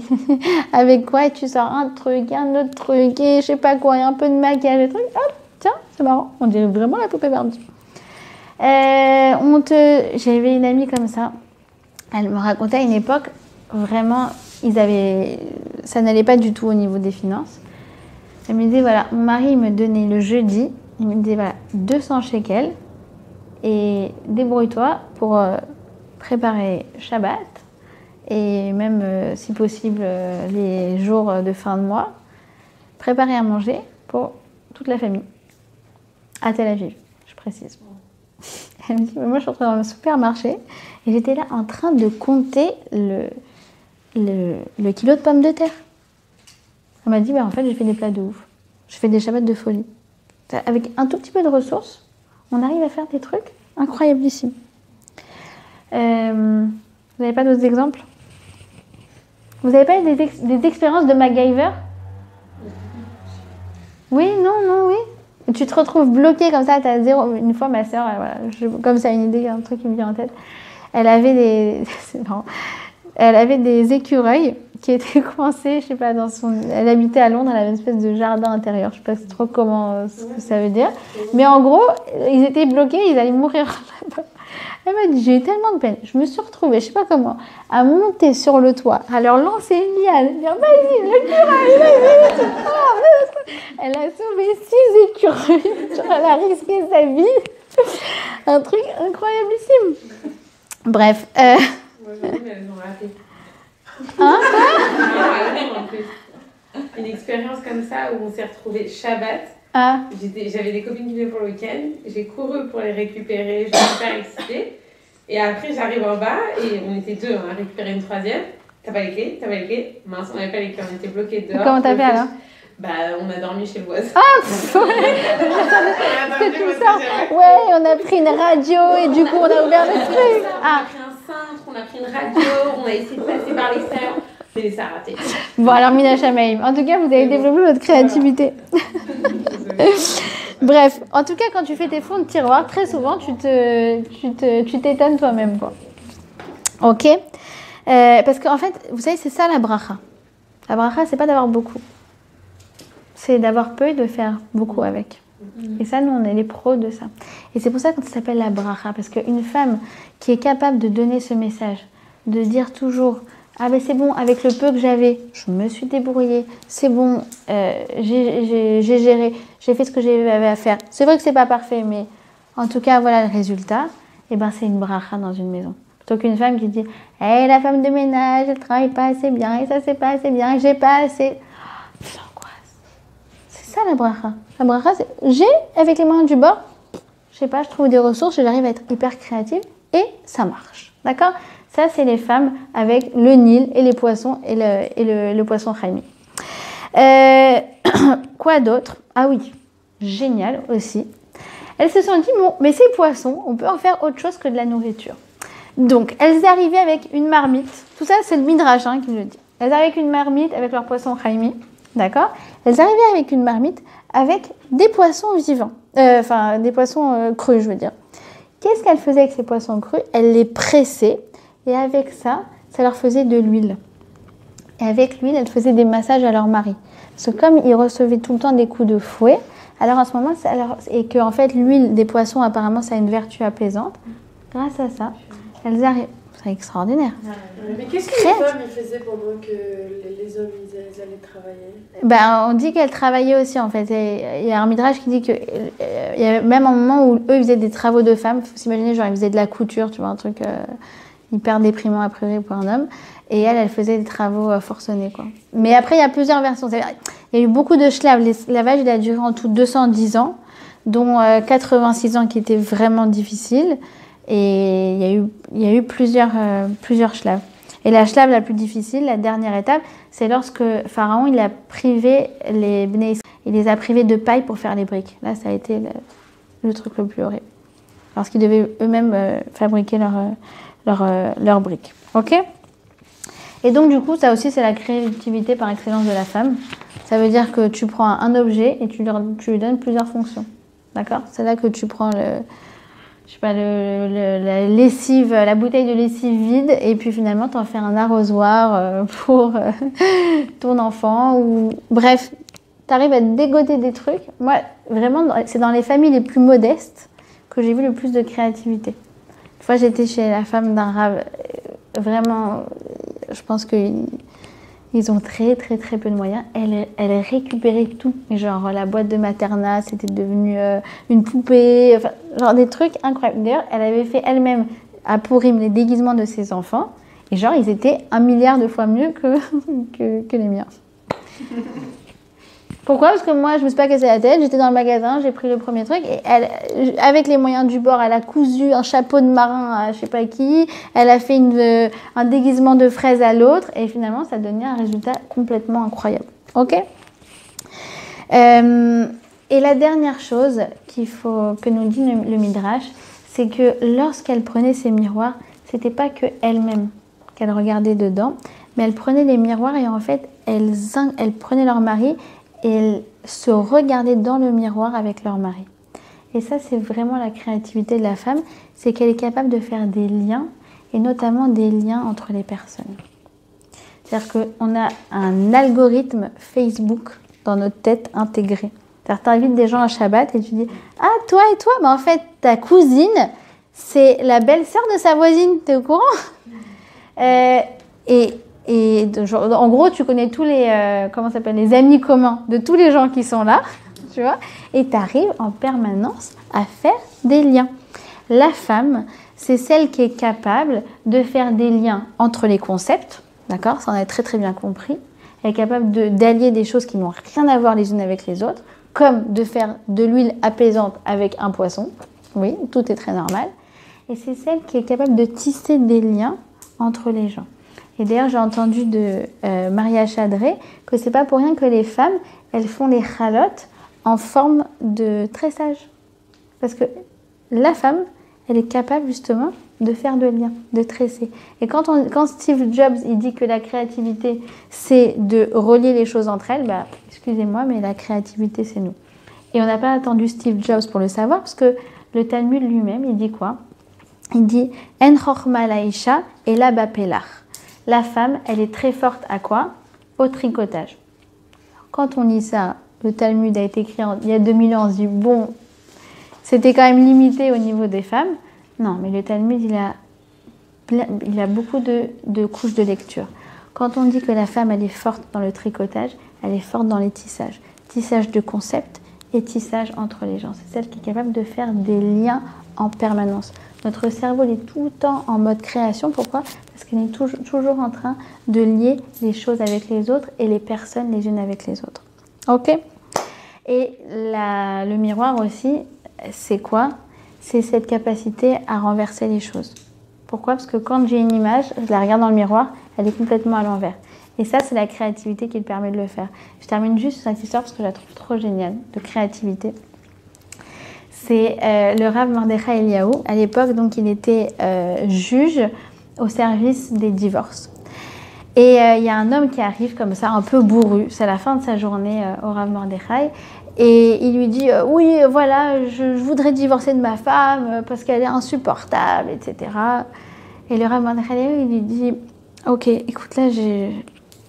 avec quoi ? Et tu sors un truc, un autre truc et je sais pas quoi, et un peu de maquillage et truc. Hop, tiens, c'est marrant. On dirait vraiment la poupée Barbie. J'avais une amie comme ça. Elle me racontait à une époque, vraiment, ça n'allait pas du tout au niveau des finances. Elle me disait, voilà, mon mari il me donnait le jeudi, il me disait, voilà, 200 shekels et débrouille-toi pour préparer Shabbat et même, si possible, les jours de fin de mois, préparer à manger pour toute la famille, à Tel Aviv, je précise. Elle me dit, moi je suis entrée dans le supermarché et j'étais là en train de compter le kilo de pommes de terre. Elle m'a dit, en fait, j'ai fait des plats de ouf. Je fais des shabbats de folie. Avec un tout petit peu de ressources, on arrive à faire des trucs incroyablissimes. Vous n'avez pas d'autres exemples ? Vous n'avez pas eu des expériences de MacGyver ? Oui, non, oui. Et tu te retrouves bloqué comme ça, t'as zéro. Une fois, ma sœur, voilà, comme ça, une idée, un truc qui me vient en tête. Elle avait des écureuils qui étaient coincés, je sais pas, elle habitait à Londres, elle avait une espèce de jardin intérieur, je sais pas trop ce que ça veut dire. Mais en gros, ils étaient bloqués, ils allaient mourir là-bas. Elle m'a dit, j'ai eu tellement de peine. Je me suis retrouvée, je sais pas comment, à monter sur le toit, à leur lancer une liane, dire vas-y, l'écureuil, vas-y. Elle a sauvé 6 écureuils. Genre, elle a risqué sa vie. Un truc incroyablissime. Bref. Moi, je dis, mais elles ont raté. Hein, Une expérience comme ça où on s'est retrouvés Shabbat. Ah. J'avais des copines qui venaient pour le week-end. J'ai couru pour les récupérer. J'étais super excitée. Et après, j'arrive en bas et on était 2 à récupérer une 3e. T'as pas les clés ? Mince, on n'avait pas les clés, on était bloqués dehors. Comment t'as fait alors ? Bah, on a dormi chez le voisin. Ah, ouais. Que tu sors. Ouais, on a pris une radio et du coup, on a ouvert le truc. On a pris un cintre, on a pris une radio, on a essayé de passer par l'extérieur. Mais ça a raté. Bon, alors Mina Chamaïm, en tout cas, vous avez développé votre créativité. Bref, en tout cas, quand tu fais tes fonds de tiroir, très souvent, tu t'étonnes toi-même, quoi. Ok. Parce qu'en fait, vous savez, c'est ça la bracha. La bracha, c'est pas d'avoir beaucoup. C'est d'avoir peu et de faire beaucoup avec. Et ça, nous, on est les pros de ça. Et c'est pour ça que ça s'appelle la bracha. Parce qu'une femme qui est capable de donner ce message, de dire toujours « Ah ben c'est bon, avec le peu que j'avais, je me suis débrouillée, c'est bon, j'ai géré, j'ai fait ce que j'avais à faire. C'est vrai que c'est pas parfait, mais en tout cas, voilà le résultat. » Et ben c'est une bracha dans une maison. Plutôt qu'une femme qui dit « Hey, la femme de ménage, elle travaille pas assez bien, et ça c'est pas assez bien, et j'ai pas assez... » C'est l'angoisse. C'est ça la bracha. La bracha, c'est j'ai, avec les moyens du bord, je sais pas, je trouve des ressources, j'arrive à être hyper créative, et ça marche. D'accord ? Ça, c'est les femmes avec le Nil et les poissons et le poisson Chaimi. Quoi d'autre ? Ah oui, génial aussi. Elles se sont dit, bon, mais ces poissons, on peut en faire autre chose que de la nourriture. Donc, elles arrivaient avec une marmite. Tout ça, c'est le Midrash qui le dit. Elles arrivaient avec une marmite avec leur poisson Chaimi. D'accord ? Elles arrivaient avec une marmite avec des poissons vivants. Enfin, des poissons crus, je veux dire. Qu'est-ce qu'elles faisaient avec ces poissons crus ? Elles les pressaient. Et avec ça, ça leur faisait de l'huile. Et avec l'huile, elles faisaient des massages à leur mari. Parce que comme ils recevaient tout le temps des coups de fouet, alors en ce moment, et que en fait l'huile des poissons, apparemment, ça a une vertu apaisante. Grâce à ça, elles arrivent. C'est extraordinaire. Mais qu'est-ce que les femmes ils faisaient pendant que les hommes ils allaient travailler ? Ben, on dit qu'elles travaillaient aussi en fait. Il y a un midrash qui dit que il y a même un moment où eux ils faisaient des travaux de femmes. Il faut s'imaginer, genre ils faisaient de la couture, tu vois, un truc hyper déprimant a priori pour un homme. Et elle faisait des travaux forcenés, quoi. Mais après, il y a plusieurs versions. Il y a eu beaucoup de schlaves. L'esclavage, il a duré en tout 210 ans, dont 86 ans qui étaient vraiment difficiles. Et il y a eu plusieurs schlaves. Et la shlave la plus difficile, la dernière étape, c'est lorsque Pharaon, il a privé les Bnei Israël. Il les a privés de paille pour faire les briques. Là, ça a été le truc le plus horrible. Lorsqu'ils devaient eux-mêmes fabriquer leurs briques. Ok ? Et donc, du coup, ça aussi, c'est la créativité par excellence de la femme. Ça veut dire que tu prends un objet et tu lui donnes plusieurs fonctions. D'accord ? C'est là que tu prends la lessive, la bouteille de lessive vide, et puis finalement, tu en fais un arrosoir pour ton enfant. Bref, tu arrives à te dégoter des trucs. Moi, vraiment, c'est dans les familles les plus modestes que j'ai vu le plus de créativité. Une fois, j'étais chez la femme d'un rave. Vraiment, je pense qu'ils ont très, très, très peu de moyens. Elle récupérait tout. Genre, la boîte de Materna, c'était devenu une poupée. Enfin, genre des trucs incroyables. D'ailleurs, elle avait fait elle-même à Purim les déguisements de ses enfants. Et genre, ils étaient 1 milliard de fois mieux que les miens. Pourquoi ? Parce que moi, je ne me suis pas cassé la tête. J'étais dans le magasin, j'ai pris le premier truc. Et elle, avec les moyens du bord, elle a cousu un chapeau de marin à je ne sais pas qui. Elle a fait un déguisement de fraise à l'autre. Et finalement, ça donnait un résultat complètement incroyable. Ok ? Et la dernière chose que nous dit le Midrash, c'est que lorsqu'elle prenait ses miroirs, ce n'était pas que elle-même qu'elle regardait dedans, mais elle prenait les miroirs et en fait, elle prenait leur mari et elles se regardaient dans le miroir avec leur mari. Et ça, c'est vraiment la créativité de la femme, c'est qu'elle est capable de faire des liens, et notamment des liens entre les personnes. C'est-à-dire qu'on a un algorithme Facebook dans notre tête intégré. C'est-à-dire que tu invites des gens à Shabbat et tu dis « Ah, toi et toi, en fait, ta cousine, c'est la belle-sœur de sa voisine, t'es au courant ?» Et en gros, tu connais tous les les amis communs de tous les gens qui sont là, tu vois, et tu arrives en permanence à faire des liens. La femme, c'est celle qui est capable de faire des liens entre les concepts, d'accord, ça on a très très bien compris. Elle est capable d'allier des choses qui n'ont rien à voir les unes avec les autres, comme de faire de l'huile apaisante avec un poisson. Oui, tout est très normal. Et c'est celle qui est capable de tisser des liens entre les gens. Et d'ailleurs, j'ai entendu de Maria Chadré que c'est pas pour rien que les femmes, elles font les chalotes en forme de tressage. Parce que la femme, elle est capable justement de faire de liens, de tresser. Et quand Steve Jobs il dit que la créativité, c'est de relier les choses entre elles, excusez-moi, mais la créativité, c'est nous. Et on n'a pas attendu Steve Jobs pour le savoir, parce que le Talmud lui-même, il dit quoi ? Il dit « En chochma laïcha et la bapelach ». La femme, elle est très forte à quoi ? Au tricotage. Quand on lit ça le Talmud a été écrit il y a 2000 ans, on se dit, bon, c'était quand même limité au niveau des femmes. Non, mais le Talmud, il a beaucoup de couches de lecture. Quand on dit que la femme, elle est forte dans le tricotage, elle est forte dans les tissages. Tissage de concepts et tissage entre les gens. C'est celle qui est capable de faire des liens en permanence. Notre cerveau, il est tout le temps en mode création. Pourquoi ? Parce qu'il est toujours en train de lier les choses avec les autres et les personnes les unes avec les autres. Ok ? Et le miroir aussi, c'est quoi ? C'est cette capacité à renverser les choses. Pourquoi ? Parce que quand j'ai une image, je la regarde dans le miroir, elle est complètement à l'envers. Et ça, c'est la créativité qui le permet de le faire. Je termine juste sur cette histoire parce que je la trouve trop géniale, de créativité. C'est le Rav Mordechai Eliyahu. À l'époque, donc, il était juge au service des divorces. Et il y a un homme qui arrive comme ça, un peu bourru. C'est la fin de sa journée au Rav Mordechai. Et il lui dit oui, voilà, je voudrais divorcer de ma femme parce qu'elle est insupportable, etc. Et le Rav Mordechai Eliyahu, il lui dit ok, écoute, là,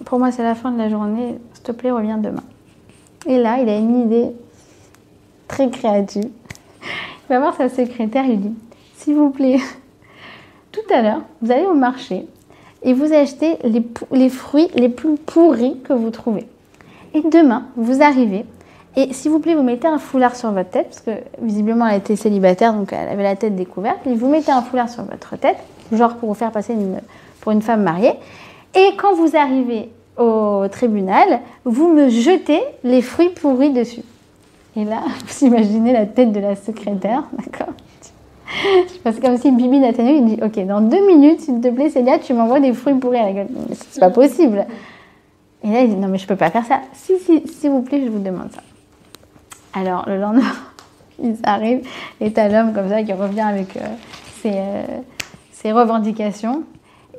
pour moi, c'est la fin de la journée. S'il te plaît, reviens demain. Et là, il a une idée très créative. Il va voir sa secrétaire, il lui dit s'il vous plaît, tout à l'heure, vous allez au marché et vous achetez les fruits les plus pourris que vous trouvez. Et demain, vous arrivez et s'il vous plaît, vous mettez un foulard sur votre tête, parce que visiblement, elle était célibataire, donc elle avait la tête découverte. Et vous mettez un foulard sur votre tête, genre pour vous faire passer pour une femme mariée. Et quand vous arrivez au tribunal, vous me jetez les fruits pourris dessus. Et là, vous imaginez la tête de la secrétaire, d'accord ? C'est comme si Bibi Nathaniel, il dit « Ok, dans 2 minutes, s'il te plaît, Célia, tu m'envoies des fruits pourris à la gueule. » Mais c'est pas possible. Et là, il dit « Non, mais je peux pas faire ça. Si, s'il vous plaît, je vous demande ça. » Alors, le lendemain, ils arrivent, et t'as l'homme comme ça qui revient avec ses revendications.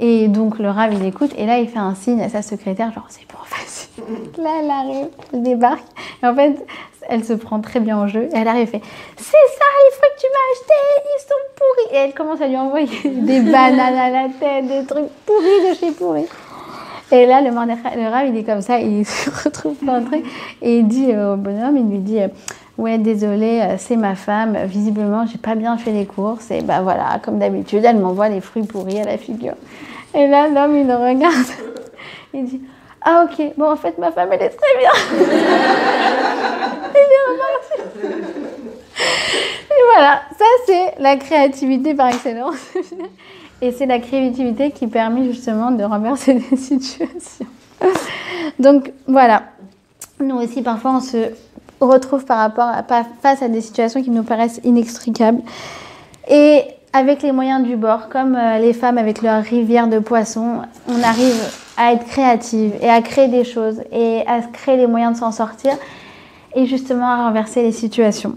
Et donc, le Rav, il écoute, et là, il fait un signe à sa secrétaire, genre, c'est bon, vas-y. Là, elle arrive, elle débarque. Et en fait, elle se prend très bien en jeu. Et elle arrive et fait « C'est ça, les fruits que tu m'as achetés, ils sont pourris !» Et elle commence à lui envoyer des bananes à la tête, des trucs pourris de chez pourris. Et là, le Rav, il est comme ça, il se retrouve dans le truc. Et il dit au bonhomme, il lui dit « Ouais, désolé, c'est ma femme. Visiblement, j'ai pas bien fait les courses. Et ben voilà, comme d'habitude, elle m'envoie les fruits pourris à la figure. » Et là, l'homme, il le regarde. Il dit « Ah ok, bon en fait, ma femme, elle est très bien. » Il est reparti. Et voilà, ça c'est la créativité par excellence. Et c'est la créativité qui permet justement de renverser des situations. Donc voilà, nous aussi parfois on se retrouve face à des situations qui nous paraissent inextricables. Et avec les moyens du bord, comme les femmes avec leur rivière de poissons, on arrive à être créative et à créer des choses et à créer les moyens de s'en sortir et justement à renverser les situations.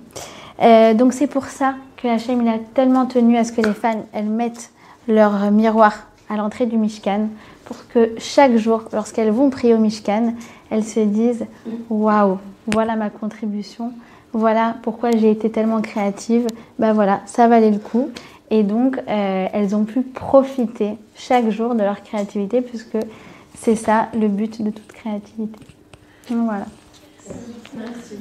Donc c'est pour ça que Hachem il a tellement tenu à ce que les femmes elles mettent leur miroir à l'entrée du Mishkan pour que chaque jour, lorsqu'elles vont prier au Mishkan, elles se disent « Waouh, voilà ma contribution, voilà pourquoi j'ai été tellement créative, ben voilà, ça valait le coup. » Et donc, elles ont pu profiter chaque jour de leur créativité puisque c'est ça le but de toute créativité. Donc voilà. Merci.